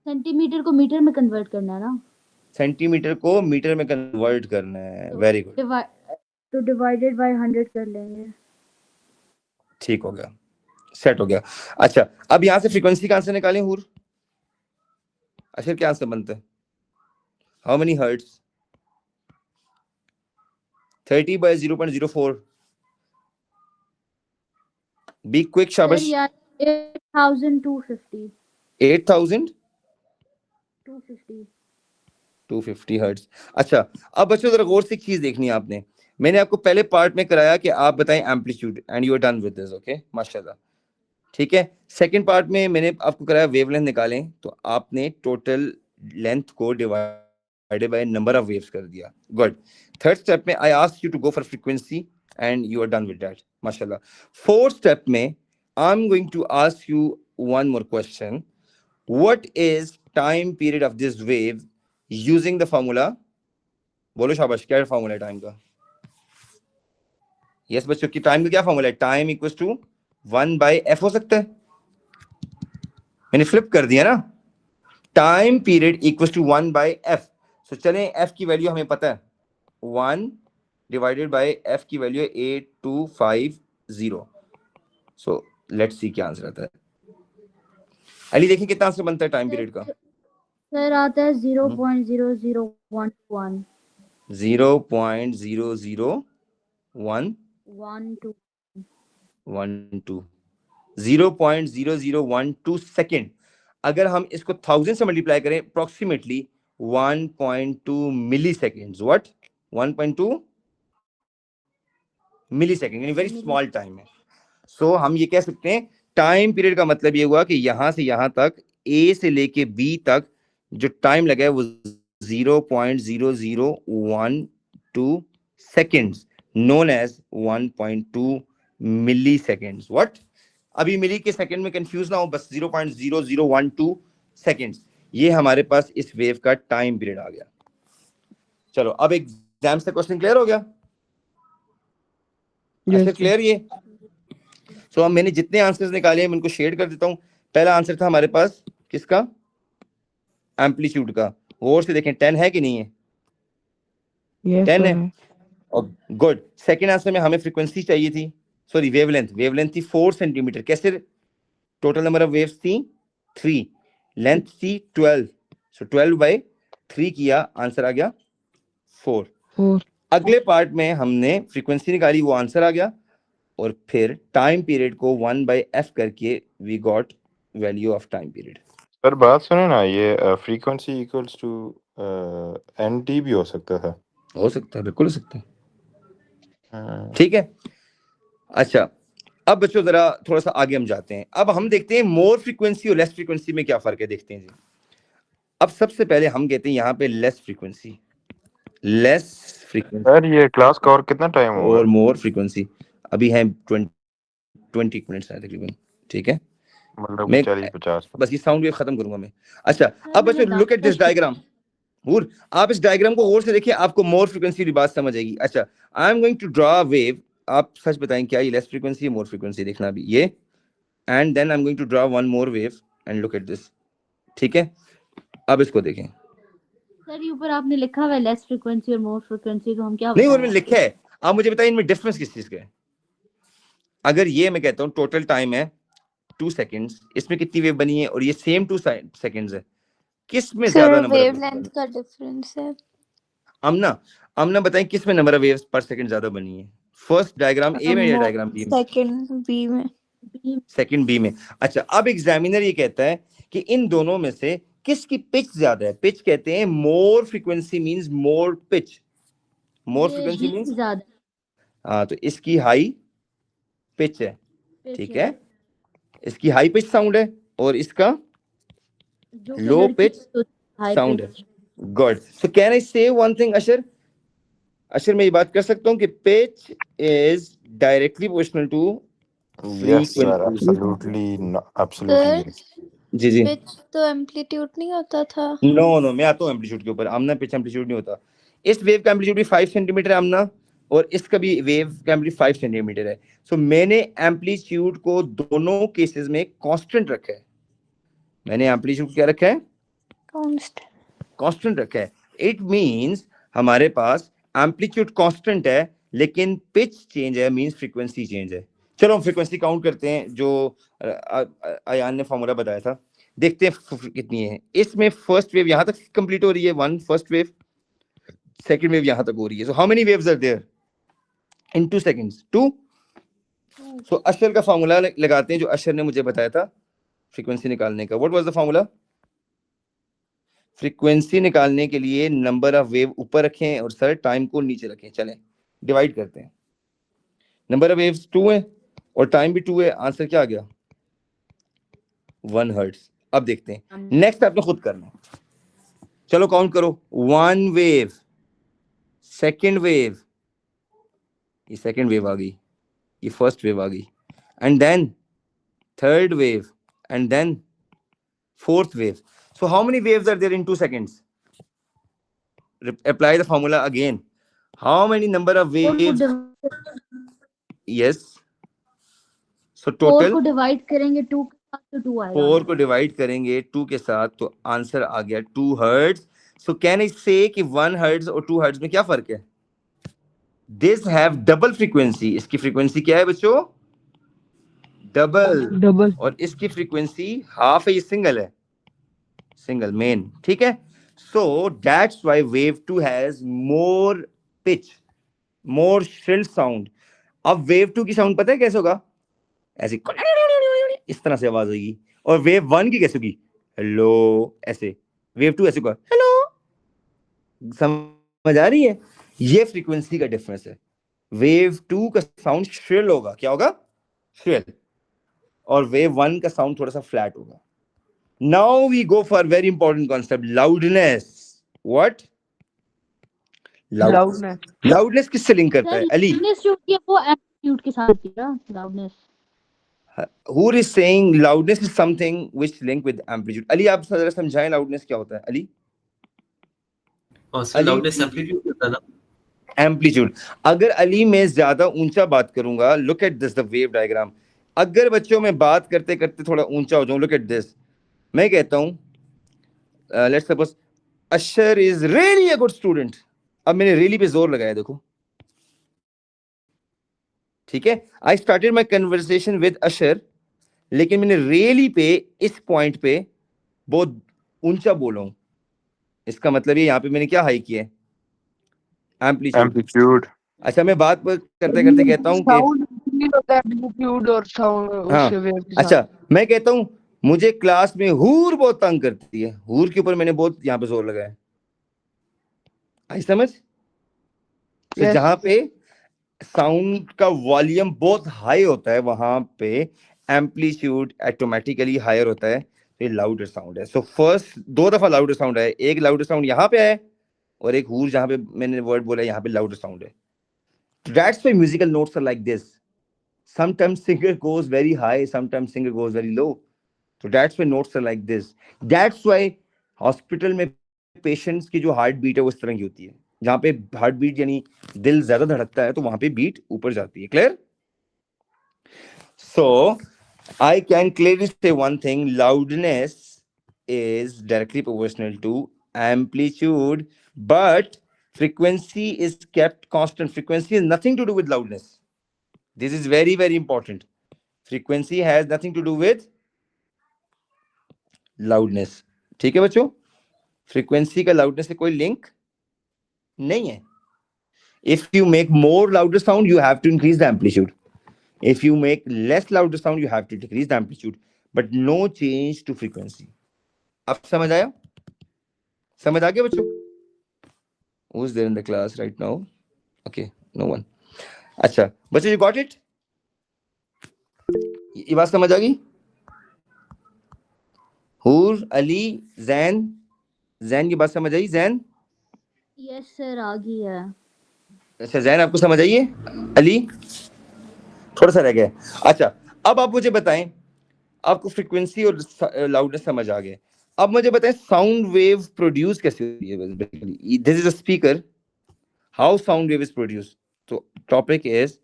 centimetre को मीटर में कन्वर्ट करना है ना, सेंटीमीटर को मीटर में कन्वर्ट करना है। वेरी गुड, तो डिवाइडेड बाय 100 कर लेंगे। ठीक हो गया, सेट हो गया। अच्छा अब यहां से फ्रीक्वेंसी का आंसर निकालें हुर। अच्छा क्या आंसर बनता है? How many hertz? 30 by 0.04। Be quick शाबाश। सर यार 8250 8250 250 हर्ट्ज। अच्छा अब बच्चों जरा गौर से एक चीज देखनी है आपने, मैंने आपको पहले पार्ट में कराया कि आप बताएं amplitude and you are done with this, okay माशाल्लाह। ठीक है, सेकंड पार्ट में मैंने आपको कराया वेवलेंथ निकालें, तो आपने टोटल लेंथ को divided by number of waves कर दिया। गुड। थर्ड स्टेप में I asked you to go for frequency and you are done with that माशाल्लाह। फोर्थ स्टेप में I am going to ask you one more question, what is time period of this wave using the formula? बोलो शाबाश, क्या formula है time का? Yes बच्चों, की time का क्या फॉर्मूला है? टाइम इक्वल्स टू 1/f हो सकता है, मैंने फ्लिप कर दिया ना, time period equals to 1/f। So चलें f की वैल्यू हमें पता है, 1 डिवाइडेड बाय f की वैल्यू है 8250। सो लेट्स सी क्या आंसर आता है। अली देखिए कितना आंसर बनता है टाइम पीरियड का? सर आता है 0.0011 0.0012 0.0012 सेकेंड। अगर हम इसको 1000 से मल्टीप्लाई करें approximately 1.2 millisecond. What? 1.2 millisecond, यानी वेरी स्मॉल टाइम है। सो हम ये कह सकते हैं टाइम पीरियड का मतलब ये हुआ कि यहां से यहां तक ए से लेके बी तक जो टाइम लगा है वो 0.0012 seconds known as 1.2 milliseconds. What? अभी मिली के सेकंड में कंफ्यूज ना हो, बस 0.0012 सेकेंड्स. ये हमारे पास इस वेव का टाइम पीरियड आ गया. चलो अब एग्जाम से क्वेश्चन क्लियर हो गया? अच्छा क्लियर ये? सो अब मैंने जितने आंसर्स निकाले हैं मैं इनको शेड कर देता हूं. पहला आंसर था हमारे पास किसका? एम्पलीट्यूड का. गौर से देखें 10 है कि नहीं है? 10 है. और गुड. सेकंड आंसर में हमें फ्रीक्वेंसी चाहिए थी, सॉरी वेवलेंथ. वेवलेंथ थी 4 सेंटीमीटर. कैसे? टोटल नंबर ऑफ वेव्स थी 3, लेंथ थी 12. सो 12/3 किया, आंसर आ गया 4. अगले पार्ट में हमने फ्रीक्वेंसी निकाली, वो आंसर आ गया. और फिर टाइम पीरियड को 1/f करके we got value of time period. Sir बात सुने ना, ये फ्रीक्वेंसी इक्वल्स टू एनटी भी हो सकता था. हो सकता है, बिल्कुल हो सकता है. ठीक है. अच्छा अब बच्चों जरा थोड़ा सा आगे हम जाते हैं. अब हम देखते हैं मोर फ्रीक्वेंसी और लेस फ्रीक्वेंसी में क्या फर्क है, देखते हैं जी. अब सबसे पहले हम कहते हैं यहाँ पे less frequency. Less frequency sir ये क्लास का और कितना टाइम होगा? और मोर फ्रीक्वेंसी अभी है 20 मिनट्स है तकरीबन. ठीक है, मतलब मैं 40-50. बस ये साउंड वेव खत्म करूंगा मैं. अच्छा अब बच्चों मैंने लुक एट दिस 10 डायग्राम. हूर आप इस डायग्राम को गौर से देखिए, आपको मोर फ्रीक्वेंसी की बात समझ आएगी. अच्छा I am going to draw wave. आप सच बताएं क्या ये लेस फ्रीक्वेंसी है मोर फ्रीक्वेंसी? देखना अभी ये. And then I am going to draw one more wave and look at this. ठीक है, अब इसको देखें. सर ये ऊपर आपने लिखा हुआ है लेस फ्रीक्वेंसी और मोर फ्रीक्वेंसी, तो हम क्या नहीं, और बताएं मैंने लिखा है. आप मुझे बताइए इनमें डिफरेंस किस चीज का है? अगर ये मैं कहता हूँ टोटल टाइम है 2 सेकंड्स, इसमें कितनी वेव बनी है? और ये सेम 2 सेकंड्स है, किस में ज्यादा सर नंबर ऑफ वेवलेंथ का डिफरेंस है. आमना बताएं किस में नंबर ऑफ वेव्स पर सेकंड ज्यादा बनी है? फर्स्ट डायग्राम ए में या डायग्राम बी में? सेकंड बी में. सेकंड बी में. अच्छा अब एग्जामिनर ये कहता है कि इन दोनों में से किसकी पिच ज्यादा है? पिच कहते हैं मोर फ्रीक्वेंसी मींस मोर पिच. मोर फ्रीक्वेंसी मींस ज्यादा हाँ, तो इसकी हाई पिच है. pitch ठीक है, इसकी हाई पिच साउंड है और इसका जो लो लड़की पिच तो high साउंड है. pitch. Good. So can I से वन थिंग अशर? अशर मैं ये बात कर सकता हूँ कि pitch is directly proportional to Yes sir, frequency. absolutely. जी जी. पिच तो एम्पलीट्यूड नहीं होता था. नो मैं आता हूँ एम्पलीट्यूड के ऊपर. आमना पिच एम्पलीट्यूड नहीं होता. इस वेव का एम्पलीट्यूड भी 5 सेंटीमीटर है आमना, और इसका भी वेव का एम्पलीट्यूड 5 सेंटीमीटर है. सो मैंने एम्पलीट्यूड को दोनों केसेस में कांस्टेंट रखा है. मैंने एम्पलीट्यूड क्या रखा है? कांस्टेंट रखा है. इट मींस हमारे पास एम्पलीट्यूड कांस्टेंट है लेकिन पिच चेंज है, मींस फ्रीक्वेंसी चेंज है. चलो हम फ्रीक्वेंसी काउंट करते हैं जो अयान ने फॉर्मूला बताया था. देखते हैं कितनी है. इसमें फर्स्ट वेव यहां तक कंप्लीट हो रही है, 1 फर्स्ट वेव. सेकंड वेव यहां तक हो रही है. So how many waves are there in 2 seconds? 2. So Ashar का फॉर्मूला लगाते हैं जो अशर ने मुझे बताया था फ्रीक्वेंसी निकालने का. What was the formula? Frequency निकालने के लिए नंबर ऑफ वेव ऊपर रखें और सर टाइम को नीचे रखें. चलें डिवाइड करते हैं. नंबर ऑफ वेव्स 2 है और टाइम भी 2 है. आंसर क्या आ गया? 1 हर्ट्ज. अब देखते हैं नेक्स्ट आपने खुद करना है. चलो काउंट करो. 1 वेव, सेकंड वेव, ये सेकंड वेव आ गई, ये फर्स्ट वेव आ गई, and then third wave, and then fourth wave. So how many waves are there in 2 seconds? Apply the formula again. How many number of waves? Yes. So 4 total को divide करेंगे 2 के साथ तो 2 आएगा. 4 को divide करेंगे 2 के साथ तो आंसर आ गया 2 hertz. So can I say कि 1 हर्ट्ज और 2 हर्ट्ज में क्या फर्क है? This have double frequency. इसकी फ्रीक्वेंसी क्या है बच्चों? डबल. और इसकी फ्रीक्वेंसी हाफ है, ये सिंगल है, सिंगल मेन. ठीक है. So that's why wave 2 has more pitch, more shrill sound. अब वेव 2 की साउंड पता है कैसे होगा? ऐसे इस तरह से आवाज होगी. और वेव 1 की कैसे होगी? हेलो ऐसे. वेव 2 ऐसे होगा हेलो. समझ आ रही है? ये फ्रीक्वेंसी का डिफरेंस है. वेव 2 का साउंड श्रिल होगा. क्या होगा? श्रिल, और वेव 1 का साउंड थोड़ा सा फ्लैट होगा. Now we go for very important concept, loudness. What? Loudness. Loudness किससे लिंक करता है सर अली? लाउडनेस जो होती है वो एम्पलीट्यूड के साथ होती है ना, loudness. Who is saying loudness is something which link with amplitude? Ali आप जरा समझाएं loudness क्या होता है Ali? Sir Ali loudness amplitude होता है ना. एम्पलीट्यूड. अगर अली मैं ज्यादा ऊंचा बात करूंगा, look at this the wave diagram. अगर बच्चों में बात करते करते थोड़ा ऊंचा हो जाऊं, लुक एट दिस. मैं कहता हूं let's suppose Ashar is really a good student. अब मैंने रियली पे जोर लगाया, देखो. ठीक है, I started my conversation with Ashar, लेकिन मैंने रियली पे इस पॉइंट पे बहुत ऊंचा बोला हूं. इसका मतलब ये यहाँ पे मैंने क्या हाई किया है? एम्पलीट्यूड. एम्पलीट्यूड. अच्छा, मैं बात करते करते कहता हूँ कि Sound नहीं होता amplitude और sound हाँ, उससे wave के साथ. अच्छा मैं कहता हूँ मुझे क्लास में हूर बहुत तंग करती है. हूर के ऊपर मैंने बहुत यहाँ पे जोर लगाया. आई समझ? तो Yes. जहाँ पे साउंड का वॉल्यूम बहुत हाई होता है वहां पे एम्पलीट्यूड ऑटोमेटिकली हायर होता है. तो ये लाउडर साउंड है. सो फर्स्ट 2 दफा लाउडर साउंड है. एक लाउडर साउंड यहाँ पे है और एक हूर जहाँ पे मैंने वर्ड बोला यहाँ पे लाउडर साउंड है. That's why musical notes are like this. Sometimes singer goes very high, sometimes singer goes very low. So that's why notes are like this. That's why hospital में patients की जो heart beat है वो इस तरह की होती है. जहाँ पे हार्ट बीट यानी दिल ज्यादा धड़कता है तो वहां पे बीट ऊपर जाती है. Clear? So I can clearly say one thing: loudness is directly proportional to amplitude, but frequency is kept constant. Frequency has nothing to do with loudness. This is very, very important. Frequency has nothing to do with loudness. ठीक है बच्चों? Frequency का loudness से कोई link नहीं है. If you make more louder sound, you have to increase the amplitude. If you make less louder sound, you have to decrease the amplitude. But no change to frequency. अब समझ आया? समझ आ गया बच्चों? Who's there in the class right now? Okay, no one. अच्छा बच्चों, you got it? ये बात समझ आ गई? हूर, अली, जैन. जैन की बात समझ आई? जैन? यस सर आ गई है. अच्छा जैन आपको समझ आई है? अली थोड़ा सा रह गया. अच्छा अब आप मुझे बताएं, आपको फ्रीक्वेंसी और लाउडनेस समझ आ गए. अब मुझे बताएं साउंड वेव प्रोड्यूस कैसे होती है. Basically this is a speaker. How sound wave is produce. तो topic is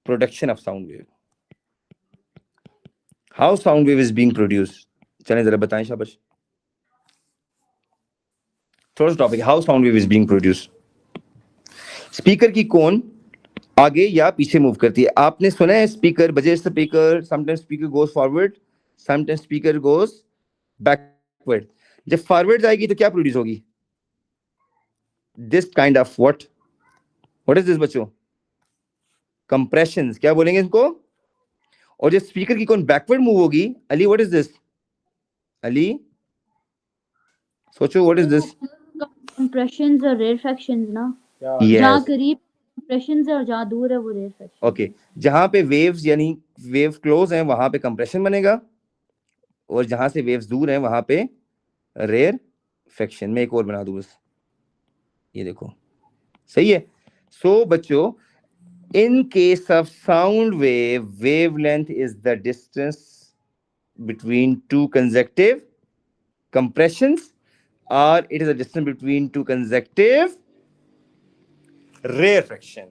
production of sound wave. How sound wave is being produce. चलें जरा बताएं शाबाश. थोड़ा सा topic, how sound wave is being produce. Speaker की कौन आगे या पीछे मूव करती है? आपने सुना है स्पीकर बजे speaker, sometimes speaker goes forward, sometimes speaker goes backward. जब फॉरवर्ड जाएगी तो क्या प्रोड्यूस होगी? This kind of what is this बच्चों? कंप्रेशंस. क्या बोलेंगे इनको? और जब स्पीकर की कौन बैकवर्ड मूव होगी, Ali what is this? Ali सोचो, व्हाट इज दिस? कंप्रेशंस और रेयरफेक्शंस ना. Yes. जहाँ करीब कंप्रेशंस है और जहाँ दूर है वो रेयरफेक्शन. ओके, जहां पे वेव्स यानी वेव क्लोज हैं वहां पे कंप्रेशन बनेगा, और जहां से वेव्स दूर हैं वहां पे रेयर फ्रैक्शन. में एक और बना दूं बस, ये देखो सही है. सो बच्चों, in case of sound wave, wavelength is the distance between two consecutive compressions, or it is a distance between two consecutive rarefaction.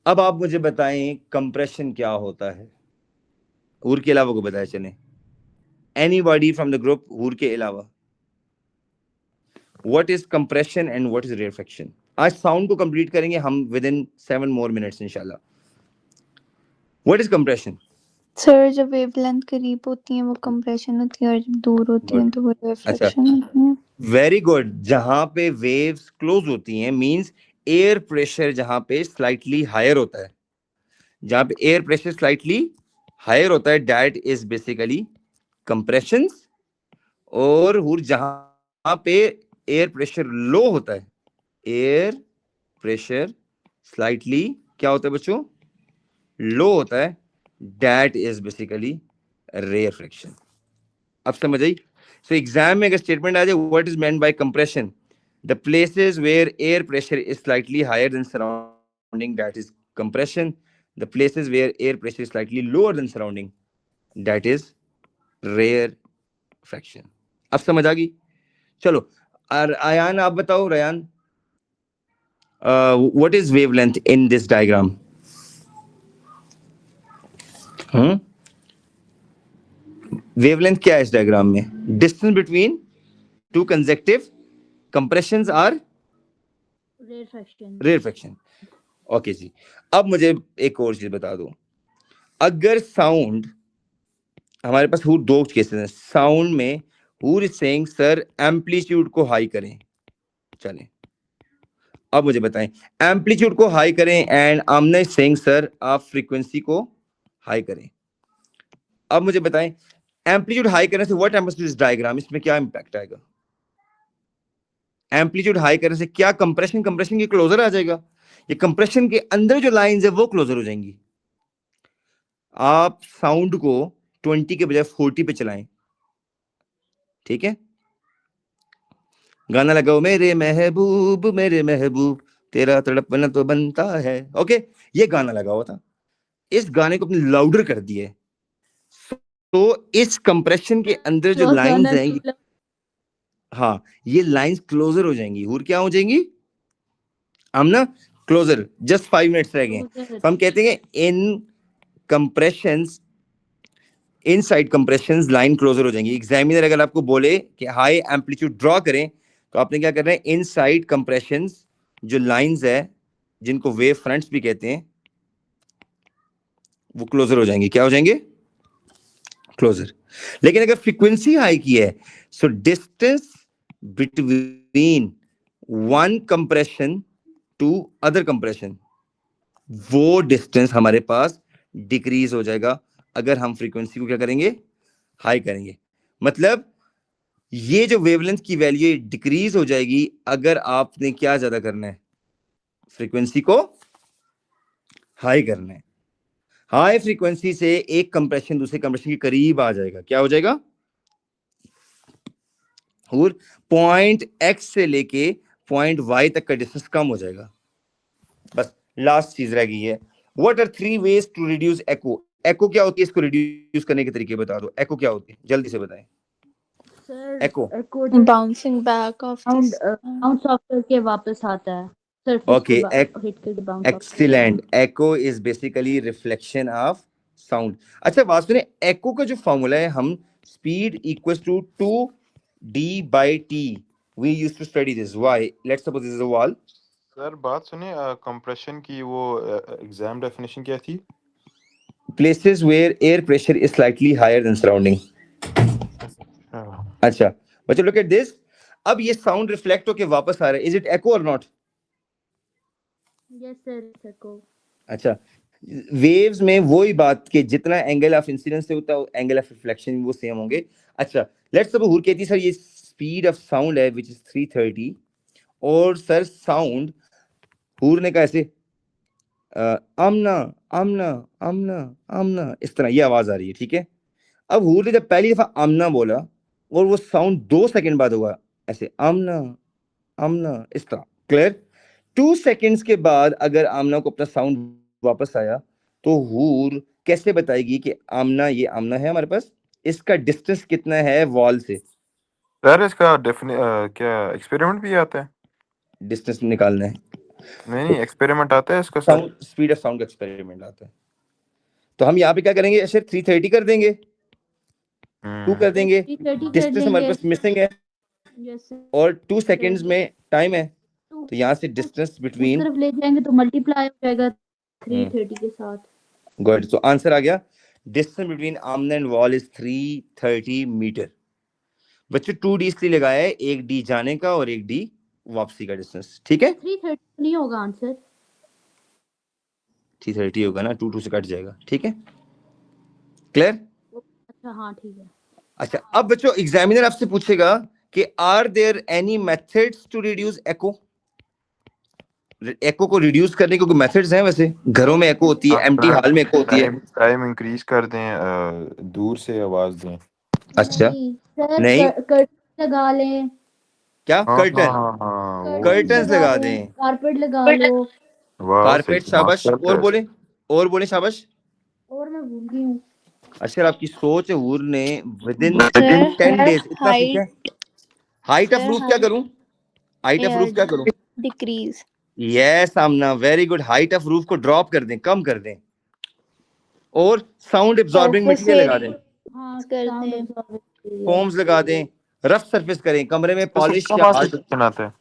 अब आप मुझे बताएं कंप्रेशन क्या होता है. हूर के अलावा को बताया चले. एनीबॉडी फ्रॉम द ग्रुप, हूर के अलावा, what is compression and what is rarefaction? आज साउंड को कंप्लीट करेंगे हम विद इन 7 more minutes इंशाल्लाह. What is compression? सर जब वेवलेंथ करीब होती है वो कंप्रेशन होती है और जब दूर होती है तो वो रिफ्लेक्शन होती है. Very good. जहां पे वेव्स क्लोज होती हैं मींस एयर प्रेशर जहां पे स्लाइटली हायर होता है, जहां पे एयर प्रेशर स्लाइटली हायर होता है, दैट इज बेसिकली कंप्रेशंस. और जहां पे एयर प्रेशर लो होता है, एयर प्रेशर स्लाइटली क्या होता है बच्चों? लो होता है, दैट इज बेसिकली रेयरफेक्शन। अब समझ आई? सो एग्जाम में अगर स्टेटमेंट आ जाए what is meant by compression, the places where air pressure is slightly higher than surrounding, that is compression. The places where air pressure is slightly lower than surrounding, that is rarefaction. अब समझ आ गई? चलो और आयान आप बताओ, Ryan, what is wavelength in this diagram? Wavelength क्या है इस डायग्राम में? Distance between two consecutive compressions are rarefaction. Okay जी। अब मुझे एक और चीज बता दो, अगर साउंड हमारे पास दो केसेस हैं, साउंड में who is saying sir amplitude को हाई करें, चलें अब मुझे बताएं एम्पलीट्यूड को हाई करें, and Amna is saying sir आप फ्रीक्वेंसी को हाई करें। अब मुझे बताएं एम्पलीट्यूड हाई करने से what happens to this diagram, इसमें क्या इंपैक्ट आएगा? एम्पलीट्यूड हाई करने से क्या कंप्रेशन के क्लोजर आ जाएगा, ये कंप्रेशन के अंदर जो लाइंस है वो क्लोजर हो जाएंगी। आप साउंड को 20 के बजाय 40 पे चलाएं, ठीक है? गाना लगाओ मेरे महबूब तेरा तड़पना तो बनता है, ओके, ये गाना लगा हुआ था, इस गाने को अपने लाउडर कर दिए, तो इस कंप्रेशन के अंदर जो लाइंस हैं, हाँ ये लाइंस क्लोजर हो जाएंगी। और क्या हो जाएंगी? हम ना क्लोजर, जस्ट 5 मिनट्स रह गए, तो हम कहते हैं in compressions, inside compressions line closer हो जाएंगी। एग्जामिनर अगर आपको बोले कि हाई एम्पलीट्यूड ड्रॉ करें, तो आपने क्या करना है, इनसाइड कंप्रेशंस जो लाइंस है जिनको वेव फ्रंट्स भी कहते हैं वो क्लोजर हो जाएंगे। क्या हो जाएंगे? क्लोजर। लेकिन अगर फ्रीक्वेंसी हाई की है, so distance between one compression to other compression, वो डिस्टेंस हमारे पास डिक्रीज हो जाएगा अगर हम फ्रीक्वेंसी को क्या करेंगे, हाई करेंगे। मतलब ये जो वेवलेंथ की वैल्यू डिक्रीज हो जाएगी अगर आपने क्या ज्यादा करना है, फ्रीक्वेंसी को हाई करना है। हाई फ्रीक्वेंसी से एक कंप्रेशन दूसरे कंप्रेशन के करीब आ जाएगा, क्या हो जाएगा? और पॉइंट एक्स से लेके पॉइंट वाई तक का डिस्टेंस कम हो जाएगा। बस लास्ट चीज रह गई है, what are 3 ways to reduce echo. Echo क्या होती है, इसको रिड्यूस करने के तरीके बता दो। एको क्या होती है, जल्दी से बताएं। Echo bouncing back of bounce off करके वापस आता है सरफेस ओके, हिट करके bounce off. Excellent. Echo is basically reflection of sound. अच्छा बात सुने, एको का जो फॉर्मूला है, हम speed equals to 2d/t, we used to study this. Why? Let's suppose this is a wall. Sir बात सुनिए, कंप्रेशन की वो एग्जाम डेफिनेशन क्या थी? Places where air pressure is slightly higher than surrounding. अच्छा बच्चों लुक एट दिस, अब ये साउंड रिफ्लेक्ट होके वापस आ रहा है, इज इट एको और नॉट? यस सर, एको। अच्छा, वेव्स में वही बात कि जितना एंगल ऑफ इंसिडेंस से होता है एंगल ऑफ रिफ्लेक्शन वो सेम होंगे। अच्छा लेट्स सपोज हुर कहती सर ये स्पीड ऑफ साउंड है व्हिच इज 330, और सर साउंड हुर ने कहा ऐसे आमना आमना आमना आमना, इस तरह ये आवाज आ रही है, ठीक है? अब हुर ने जब पहली दफा आमना बोला और वो साउंड 2 सेकंड बाद होगा ऐसे आमना आमना, इस तरह, क्लियर? 2 सेकंड्स के बाद अगर आमना को अपना साउंड वापस आया तो हूर कैसे बताएगी कि आमना, ये आमना है हमारे पास, इसका डिस्टेंस कितना है वॉल से? सर इसका क्या एक्सपेरिमेंट भी आता है? डिस्टेंस निकालना है? नहीं एक्सपेरिमेंट आता है इसका sir. Sound, speed of sound का एक्सपेरिमेंट आता है। तो हम यहाँ पे क्या करेंगे, ऐसे 330 कर देंगे, 2 कर देंगे, डिस्टेंस हमारे पास मिसिंग है और 2 सेकंड्स में टाइम है, तो यहाँ से डिस्टेंस बिटवीन तरफ ले जाएंगे तो मल्टीप्लाई हो जाएगा 330 के साथ। गुड, सो आंसर आ गया, distance between Amna and wall is 330 metre. बच्चों 2 डी इसलिए लगाया है, एक डी जाने का और एक डी वापसी का डिस्टेंस, ठीक है? 330 नहीं होगा आंसर, 330 होगा ना, 2 से कट जाएगा, ठीक है? क्लियर? अच्छा हाँ ठीक है। अच्छा अब बच्चों एग्जामिनर आपसे पूछेगा कि are there any methods to reduce echo? Echo को रिड्यूस करने के कोई मेथड्स हैं? वैसे घरों में एको होती है, एम्प्टी हाल में एको होती है। टाइम इंक्रीज कर दें, दूर से आवाज दें। अच्छा नहीं सर, नहीं, कर्टन लगा लें, क्या हाँ कर्टन? हाँ वो कर्टन्स लगा दें, कारपेट लगा लो। वाह सही कारपेट, शाबाश। मास्टर और बोले, और बोले शाबाश। और मैं भूल गई हूँ। अच्छा आपकी सोच है, हूर ने विदिन सर 10 डेज इतना सीखा है। Height, height of sir roof क्या करूं? हाइट ऑफ रूफ क्या करूं? Decrease. Yes Amna, very good. Height of roof को ड्रॉप कर दें, कम कर दें। और साउंड एब्जॉर्बिंग सरफेस मटेरियल लगा दें, हाँ, कर साउंड दें। एब्जॉर्बिंग। फोम्स लगा दें, रफ सरफेस करें, कमरे में तो पॉलिश कितना या मार्क्स हार्ड। का क्वेश्चन आता है?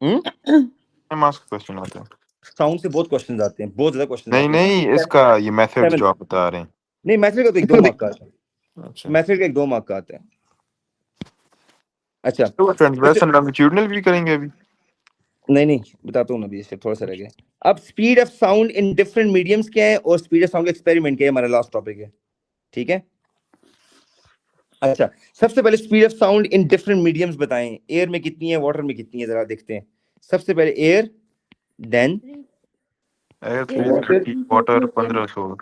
कितने मार्क्स का क्वेश्चन आता है? साउंड से बहुत क्वेश्चंस आते हैं, बहुत ज्यादा क्वेश्चंस नहीं आते हैं। नहीं, इसका ये मेथड Seven. जो आप बता रहे हैं। नहीं, मैथ्स का तो 1-2 मार्क का आता है। अच्छा, मैथ्स का 1-2 मार्क का आता है। अच्छा तो ट्रांसवर्स एंड लॉन्गिट्यूडिनल भी करेंगे अभी? नहीं बताता हूँ ना, अभी इससे थोड़ा सा रह गया। अब speed of sound in different mediums क्या है और स्पीड ऑफ साउंड का एक्सपेरिमेंट क्या है, हमारा लास्ट टॉपिक है, ठीक है। अच्छा सबसे पहले speed of sound in different mediums बताएं। एयर में कितनी है, वाटर में कितनी है, जरा देखते हैं। सबसे पहले air, then air 330, water 1500।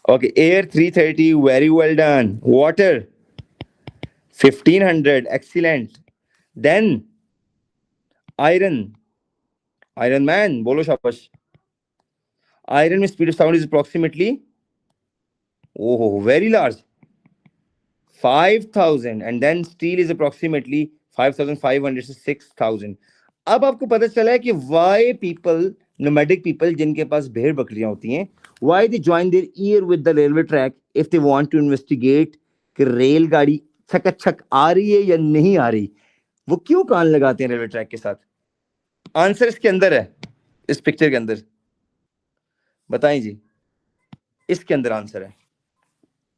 Okay, air 330, very well done. Water 1500, excellent. Then iron, iron man बोलो शाबाश। आयरन में speed of sound is approximately, ओहो very large, 5000, and then steel is approximately 5500 से 6000। अब आपको पता चला है कि व्हाई पीपल, nomadic पीपल जिनके पास भेड़ बकरियां होती हैं, why they join their ear with the railway track if they want to investigate कि रेलगाड़ी छक आ रही है या नहीं आ रही। वो क्यों कान लगाते हैं रेलवे ट्रैक के साथ? आंसर इसके अंदर है, इस पिक्चर के अंदर, बताएं जी, इसके अंदर आंसर है।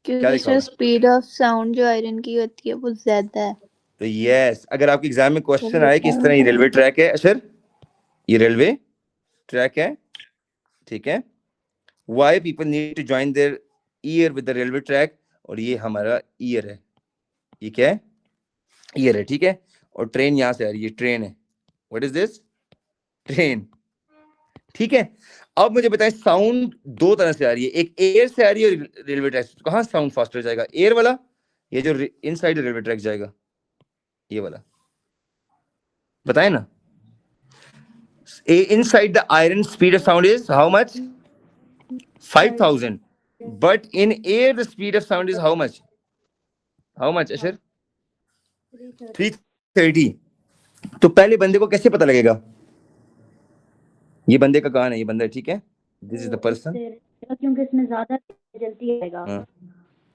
क्या क्योंकि लिखा सर हुआ? स्पीड ऑफ साउंड जो आयरन की होती है वो ज्यादा है। तो यस, अगर आपके एग्जाम में क्वेश्चन आए कि इस तरह ये रेलवे ट्रैक है, अशर ये रेलवे ट्रैक है, ठीक है, why people need to join their ear with the railway track, और ये हमारा ईयर है, ये क्या है, ईयर है, ठीक है। और ट्रेन यहां से आ रही है, ट्रेन है, व्हाट इज दिस, ट्रेन, ठीक है। अब मुझे बताएं, साउंड दो तरह से आ रही है, एक एयर से आ रही है रेलवे ट्रैक से। कहां साउंड फास्टर जाएगा, एयर वाला, ये जो इनसाइड रेलवे ट्रैक जाएगा, ये वाला, बताए ना। Inside the iron, speed of sound is how much? 5000. But in air the speed of sound is how much? How much, Ashir? 330. तो पहले बंदे को कैसे पता लगेगा? ये बंदे का कान है, ये बंदा है, ठीक है, दिस इज द पर्सन, क्योंकि इसमें ज्यादा जल्दी आएगा।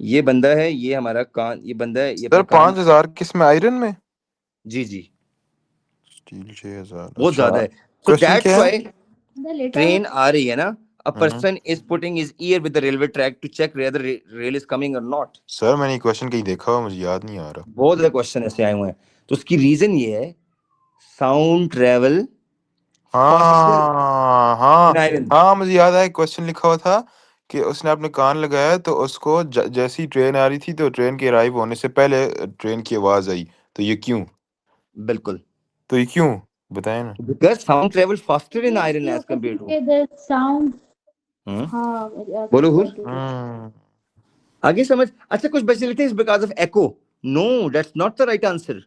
ये बंदा है, ये हमारा कान, ये बंदा है, ये सर अपना कान। 5000 किस में, आयरन में? जी स्टील 6000। बहुत ज्यादा है। So क्वेश्चन that's क्या है? why ट्रेन आ रही है ना, a person is putting his ear with the railway track to check whether rail is coming or not. Sir मैंने क्वेश्चन कहीं देखा हुआ, मुझे याद नहीं आ रहा। बहुत ज्यादा क्वेश्चन ऐसे आए हुए हैं। तो उसकी रीजन ये है, साउंड ट्रेवल हाँ मुझे याद आया, क्वेश्चन लिखा हुआ था कि उसने अपने कान लगाया तो उसको जैसी ही ट्रेन आ रही थी तो ट्रेन के अराइव होने से पहले ट्रेन की आवाज आई। तो ये क्यों? बिल्कुल, तो ये क्यों बताए ना। Because sound travel faster in iron as compare to the sound, हाँ बोलो हुर, हम्म आगे समझ। अच्छा कुछ बचे लेते हैं, is because of echo, no that's not the right answer.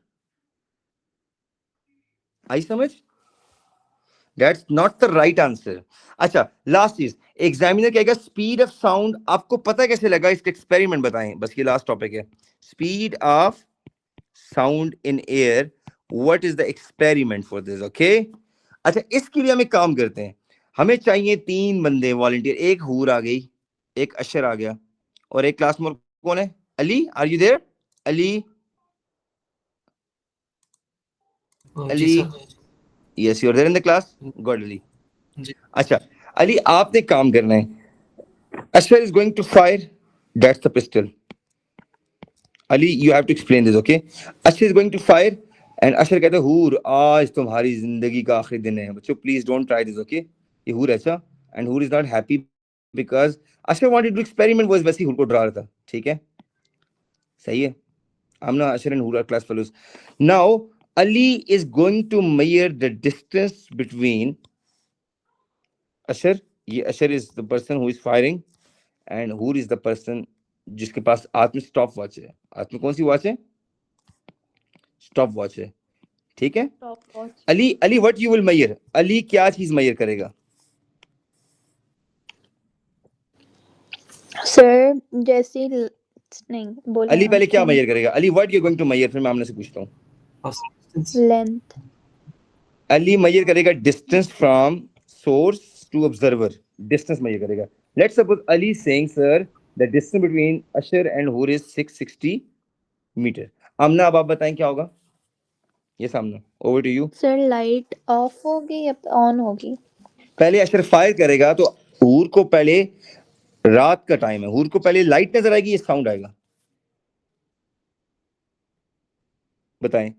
I समझ, that's not the right answer. अच्छा लास्ट चीज, एग्जामिनर कहेगा स्पीड ऑफ साउंड आपको पता कैसे लगा, इसका एक्सपेरिमेंट बताएं, बस ये लास्ट टॉपिक है। Speed of sound in air, what is the experiment for this, okay. अच्छा इसके लिए हम एक काम करते हैं, हमें चाहिए 3 बंदे वॉलंटियर, एक हूर आ गई, एक अशर आ गया, और एक क्लास में कौन है, Ali, are you there, Ali, Ali, yes you are there in the class, good Ali. अच्छा अली आपने काम करना है, Ashar is going to fire, that's the pistol, Ali you have to explain this, okay. Ashar is going to fire and Ashar कहता है हूर आज तुम्हारी जिंदगी का आखिरी दिन है, बच्चों please don't try this, okay. ये हूर ऐसा, and Hoor is not happy because Ashar wanted to experiment, वो वैसे ही हूर को डरा रहा था, ठीक है, सही है। Amna, Ashar and Hur are class fellows. Now Ali is going to measure the distance between Ashar, ये Ashar is the person who is firing and Hoor is the person जिसके पास हाथ में स्टॉप वॉच है। हाथ में कौन सी वॉच है? स्टॉप वॉच है, ठीक है। Stop watch. Ali, Ali what you will measure? Ali क्या चीज मेजर करेगा? सर जैसे नहीं बोले अली आप पहले क्या पहले। मेजर करेगा? Ali what you going to measure? फिर मैं आमने से पूछता हूँ। Distance. लेंथ। अली मेजर करेगा distance from source to observer, distance measure करेगा। Let's suppose Ali saying sir the distance between Ashar and Hoor is 660 metre. Amna अब आप बताएं क्या होगा? ये सामने, over to you. Sir light off होगी या ऑन होगी? पहले अशर फायर करेगा तो हूर को पहले, रात का टाइम है, हूर को पहले लाइट नजर आएगी या साउंड आएगा? बताएं,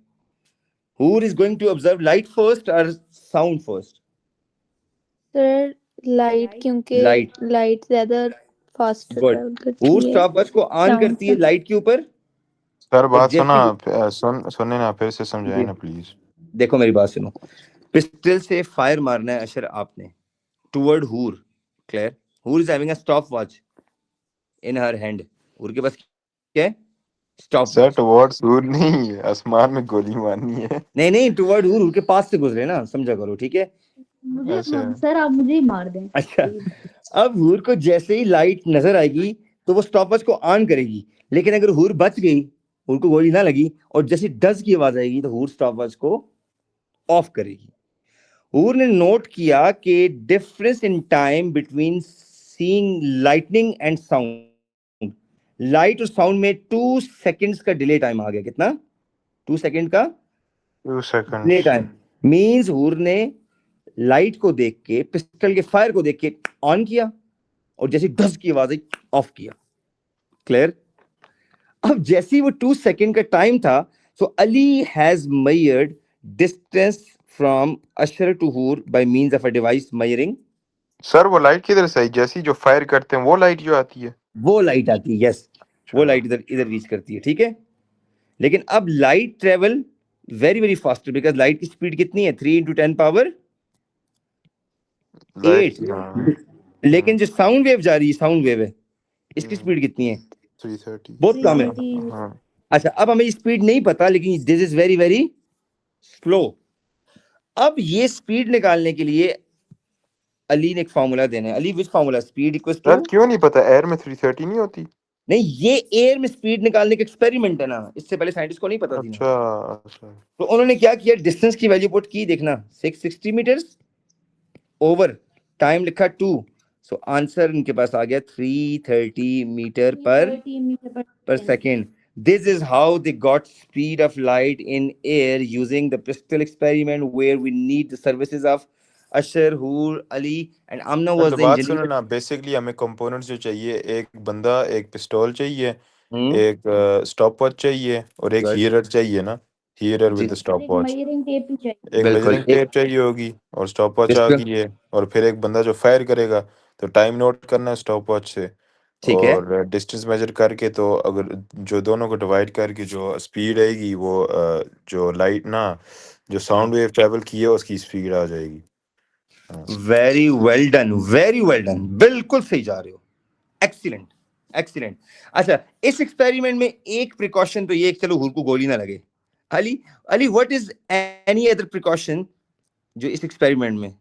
Hoor is going to observe light first और साउंड फर्स्ट? सर लाइट, क्योंकि लाइट। लाइट ज्यादा फास्ट गुड। ट्रैवल करती हूर है स्टॉप वॉच को ऑन साउंड करती है से। लाइट के ऊपर। सर और बात सुना, जैसे सुनने ना, फिर से समझाए जी, ना प्लीज। देखो मेरी बात सुनो। पिस्टल से फायर मारना है अशर आपने टुवर्ड हूर, क्लियर? हूर is having a stop watch in her hand. हूर के पास क्या है? Stop sir watch. टुवर्ड्स दूर नहीं है, आसमान में गोली मारनी है। नहीं नहीं, टुवर्ड हूर, हूर के पास से गुजरे ना, समझा करो, ठीक है। मुझे अच्छा सर आप मुझे ही मार दें अच्छा, please. अब हूर को जैसे ही लाइट नजर आएगी तो वो स्टॉप वॉच को ऑन करेगी, लेकिन अगर हूर बच गई, हूर को गोली ना लगी और जैसे डज की आवाज आएगी तो हूर स्टॉप वॉच को ऑफ करेगी। हूर ने नोट किया कि difference in time between seeing lightning and sound, light और साउंड में 2 सेकंड्स का डिले टाइम आ गया। कितना? 2 सेकंड का 2 डिले सेकंड्स। टाइम। मींस हूर ने लाइट को देख के, पिस्टल के फायर को देख के ऑन किया और जैसे धस की आवाज आई ऑफ किया, क्लियर? अब जैसे ही वो 2 सेकंड का टाइम था, so Ali has measured distance from Ashar to Hoor by means of a device measuring. Sir वो लाइट किधर से आई? जैसी जो फायर करते हैं वो लाइट जो आती है। वो लाइट आती है, यस, वो लाइट इधर इधर रीच करती है, ठीक है। लेकिन अब light travel very very faster, because light की स्पीड कितनी है? 3 × 10 पावर लाइट 8। की, हाँ। लेकिन जो साउंड वेव जा रही है, साउंड वेव है, इसकी स्पीड कितनी है? 330। बहुत कम है। 330. हाँ अच्छा, अब हमें स्पीड नहीं पता, लेकिन this is very very slow. अब ये स्पीड निकालने के लिए अली ने एक फार्मूला देना है। Ali, which formula? Speed equals to, sir क्यों नहीं पता, एयर में 330 नहीं होती? नहीं, ये एयर में स्पीड निकालने का एक्सपेरिमेंट है ना, इससे पहले साइंटिस्ट को नहीं पता थी ना। अच्छा अच्छा। तो उन्होंने क्या किया, डिस्टेंस की वैल्यू पुट की, देखना 660 मीटर्स ओवर टाइम लिखा 2, सो आंसर उनके पास आ गया 330 मीटर पर 330 meter per per second. second. This is how they got speed of light in air using the pistol experiment, where we need the services of Ashar, Hur, Ali, and Amna sir was तो the बात सुनो engineer. ना, basically हमें components जो चाहिए, एक बंदा, एक पिस्तौल चाहिए, Hmm. एक स्टॉप वॉच चाहिए और एक Good. हीरर चाहिए ना, हीरर जी, विद और स्टॉप एक वॉच। measuring tape भी चाहिए. एक बिल्कुल। मेजरिंग टेप चाहिए होगी और स्टॉप वॉच आ पिस्टल, गई है, और फिर एक बंदा जो फायर करेगा तो टाइम नोट करना है स्टॉप वॉच से, ठीक है। और डिस्टेंस मेजर करके, तो अगर जो दोनों को डिवाइड करके जो स्पीड आएगी वो जो लाइट ना, जो साउंड वेव ट्रेवल की है उसकी स्पीड आ जाएगी। हाँ। Very well done, very well done, बिल्कुल सही जा रहे हो। Excellent, excellent. अच्छा, इस एक्सपेरिमेंट में एक प्रिकॉशन तो ये, चलो हूर को गोली ना लगे। Ali, Ali what is any other precaution जो इस एक्सपेरिमेंट में,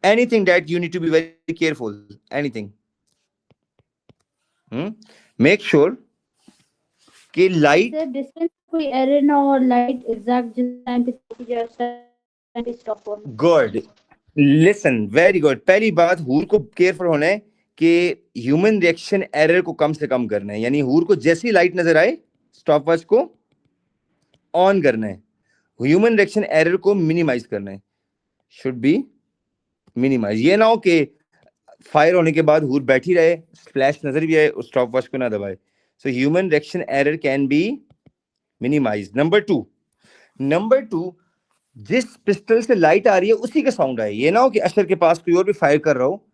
anything that you need to be very careful, anything? Make sure कि लाइट, सर डिस्टेंस कोई एरर ना हो, लाइट एग्जैक्ट जिस टाइम पे चाहिए उस टाइम पे स्टॉप हो। Good, listen, very good. पहली बात, हूर को केयरफुल होना है कि ह्यूमन रिएक्शन एरर को कम से कम करना है, यानी हूर को जैसी लाइट नजर आए स्टॉप वॉच को ऑन करना है, ह्यूमन रिएक्शन एरर को मिनिमाइज करना है, शुड बी मिनिमाइज। ये ना हो कि फायर होने के बाद हूर बैठी रहे, फ्लैश नजर भी आए और स्टॉप वॉच को ना दबाए। So human reaction error can be minimize. Number two, जिस पिस्टल से लाइट आ रही है उसी का साउंड आए, ये ना हो कि अशर के पास कोई और भी फायर कर रहा हो।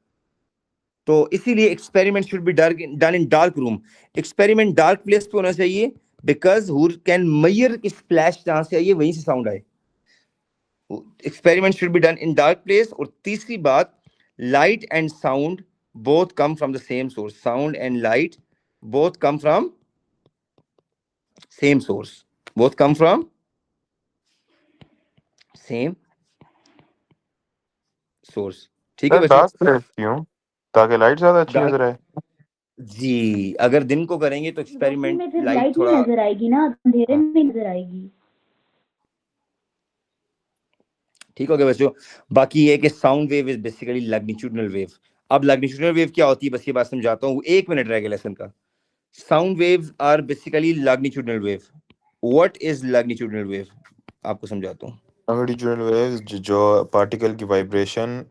तो इसीलिए experiment should be done in dark room. Experiment dark place पे होना चाहिए, बिकॉज हूर कैन मेजर कि स्प्लैश जहां से आई है वहीं से साउंड आए। Experiment should be done in dark place. और तीसरी बात, light and sound both come from the same source. Sound and light both come from same source. Both come from same source. ठीक है सर बच्चों? Dark light क्यों? ताकि light ज्यादा अच्छी Dark- नजर आए। जी, अगर दिन को करेंगे तो रोशनी एक्सपेरिमेंट में फिर लाइट लाइट नहीं थोड़ा नजर आएगी ना, अंधेरे हाँ। में नजर आएगी। ठीक हो गया बच्चों? बाकी ये कि sound wave is basically longitudinal wave. अब लैग्निट्यूडनल वेव क्या होती है बस ये बात समझाता हूँ, 1 मिनट रह गया लेसन का। Sound waves are basically longitudinal wave. What is longitudinal wave? आपको समझाता हूँ। लॉन्गिट्यूडनल वेव्स जो पार्टिकल की वाइब्रेशन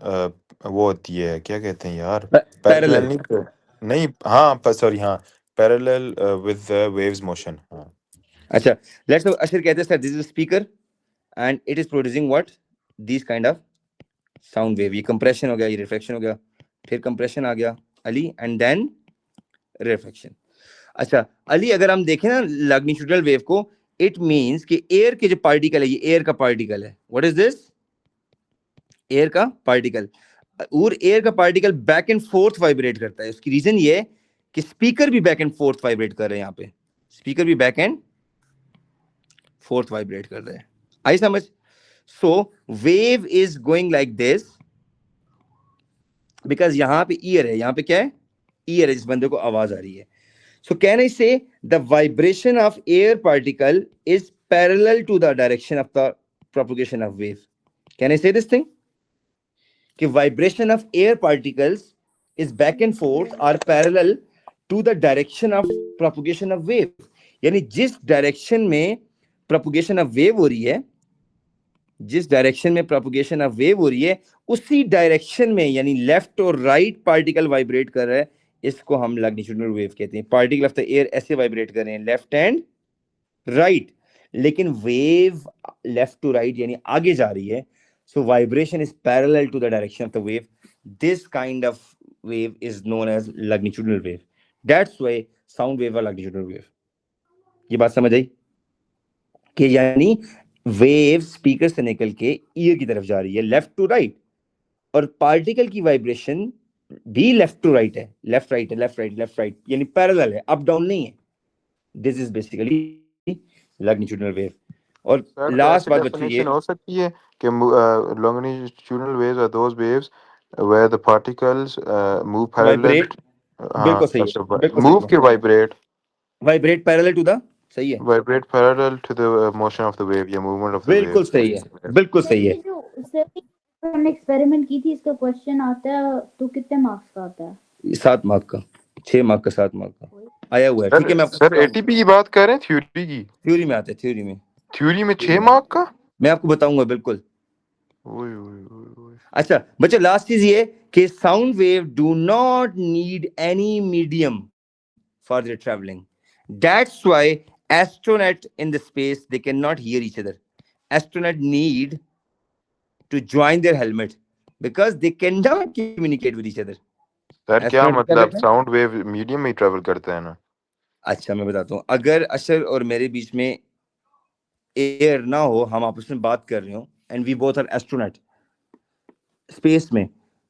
वो होती है, क्या कहते हैं यार, पैरेलल पैरेलल। नहीं नहीं, हाँ सॉरी, हाँ parallel with the waves motion. हाँ अच्छा, लेट्स अशर कहते हैं sir this is speaker and it is producing what, this kind of sound wave. ये कंप्रेशन हो गया, ये रिफ्लेक्शन हो गया, फिर कंप्रेशन आ गया अली, एंड देन रिफ्लेक्शन। अच्छा अली, अगर हम देखें ना लैग्निट्यूडनल वेव को, इट मींस कि एयर के जो पार्टिकल है, ये एयर का पार्टिकल है। What is this? एयर का पार्टिकल। और एयर का particle back and fourth vibrate करता है। उसकी रीजन ये है कि स्पीकर भी बैक एंड फोर्थ वाइब्रेट कर रहे हैं। यहाँ पे स्पीकर भी बैक एंड फोर्थ वाइब्रेट कर रहे हैं। आई समझ? So wave is going like this because यहाँ पे ईयर है। यहाँ पे क्या है? ईयर है, जिस बंदे को आवाज आ रही है। So can I say the vibration of air particle is parallel to the direction of the propagation of wave? Can I say this thing? कि vibration of air particles is back and forth are parallel to the direction of propagation of wave. यानी जिस direction में propagation of wave हो रही है, जिस direction में propagation of wave हो रही है, उसी डायरेक्शन में यानी लेफ्ट और राइट पार्टिकल वाइब्रेट कर रहा है। इसको हम लैग्निट्यूडनल वेव कहते हैं। पार्टिकल ऑफ द एयर ऐसे वाइब्रेट कर रहे हैं, लेफ्ट एंड राइट, लेकिन वेव लेफ्ट टू राइट यानी आगे जा रही है। So vibration is parallel to the direction of the wave. This kind of wave is known as longitudinal wave. That's why sound wave और लैग्निट्यूडनल वेव। ये बात समझ आई कि यानी वेव स्पीकर से निकल के ईयर की तरफ जा रही है, लेफ्ट टू राइट, और पार्टिकल की वाइब्रेशन भी लेफ्ट टू राइट है, लेफ्ट राइट है, लेफ्ट राइट, लेफ्ट राइट, यानी पैरेलल है, अप डाउन नहीं है। This is basically longitudinal wave. और सर लास्ट ऐसी बात बच्चों ये डेफिनेशन हो सकती है कि longitudinal waves are those waves where the particles move parallel vibrate, हाँ बिल्कुल सही है, first of बिल्कुल सही move है, के वाइब्रेट पैरेलल टू द, सही है, vibrate parallel to the motion of the wave या movement of the बिल्कुल wave। सही है, बिल्कुल सही है। जो हमने एक्सपेरिमेंट की थी, इसका क्वेश्चन आता है तो कितने मार्क्स का आता है? 7 मार्क का, 6 मार्क का, 7 मार्क का आया हुआ है। ठीक है, मैं आपको सर बताऊं, एटीपी की बात कर रहे हैं, थ्योरी की? थ्योरी में आता है, थ्योरी में, थ्योरी में 6 मार्क का? मैं आपको बताऊंगा बिल्कुल। ओए ओए ओए। अच्छा बच्चे, लास्ट चीज ये कि sound wave do not need any medium for their travelling. That's why astronaut in the space they cannot hear each other. Astronaut need to join their helmet because they cannot communicate with each other. Sir क्या Astronaut क्या मतलब, करते हैं? Sound wave medium में travel करता है ना? अच्छा मैं बताता हूँ, अगर अशर और मेरे बीच में एयर ना हो, हम आपस में बात कर रहे हो, and we both are astronaut space में,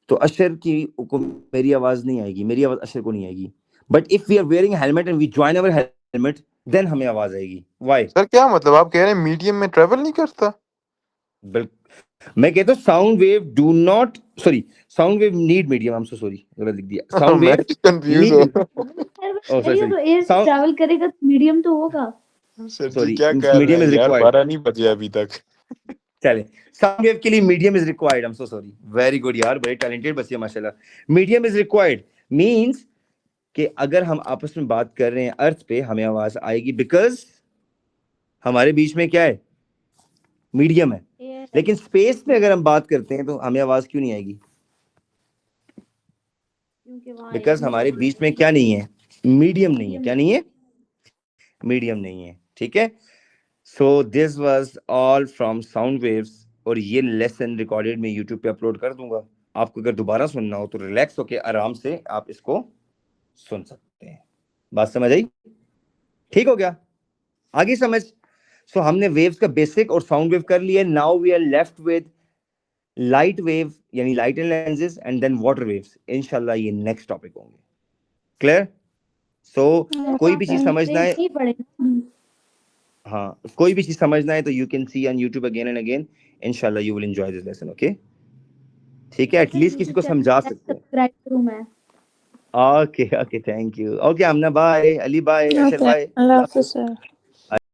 तो अशर की को मेरी आवाज नहीं आएगी, मेरी आवाज अशर को नहीं आएगी। But if we are wearing helmet and we join our helmet, then हमें आवाज आएगी। व्हाई? सर क्या मतलब, आप कह रहे हैं मीडियम में ट्रेवल नहीं करता? मैं कहता हूँ sound wave do not, sorry, sound wave need medium, I am so sorry, गलत लिख दिया। साउंड मैं वेव कंफ्यूज नीड, तो एयर से ट्रैवल करेगा तो मीडियम तो होगा। सर जी सॉरी, क्या कर रहे मीडियम हैं इज यार, रिक्वायर्ड। 12 नहीं बजे अभी तक। चले, साउंड वेव के लिए medium is required, I am so sorry, very good यार, बड़े टैलेंटेड बच्चे माशाल्लाह। मीडियम इज रिक्वायर्ड मींस कि अगर हम आपस में बात कर रहे हैं अर्थ पे, हमें आवाज आएगी बिकॉज हमारे बीच में क्या है? मीडियम है। लेकिन स्पेस में अगर हम बात करते हैं तो हमें आवाज क्यों नहीं आएगी? बिकॉज हमारे बीच में क्या नहीं है? मीडियम नहीं है। क्या नहीं है? मीडियम नहीं है। ठीक है, so this was all from sound waves, और ये लेसन रिकॉर्डेड मैं यूट्यूब पे अपलोड कर दूंगा। आपको अगर दोबारा सुनना हो तो रिलैक्स होके आराम से आप इसको सुन सकते हैं। बात समझ आई? ठीक हो गया? आगे समझ? सो हमने वेव्स का बेसिक और साउंड वेव कर लिया। Now we are left with light wave यानी light and lenses and then water waves, इंशाल्लाह ये नेक्स्ट टॉपिक होंगे। क्लियर? सो कोई भी चीज समझना है, नहीं पड़े हाँ कोई भी चीज समझना है तो you can see on YouTube again and again, इंशाल्लाह you will enjoy this lesson. Okay ठीक है, एटलीस्ट किसी को समझा सकते हैं। सब्सक्राइब करूं मैं। Okay okay thank you. Okay Amna bye, Ali bye, Ashar Okay, bye. Allah Hafiz, sir.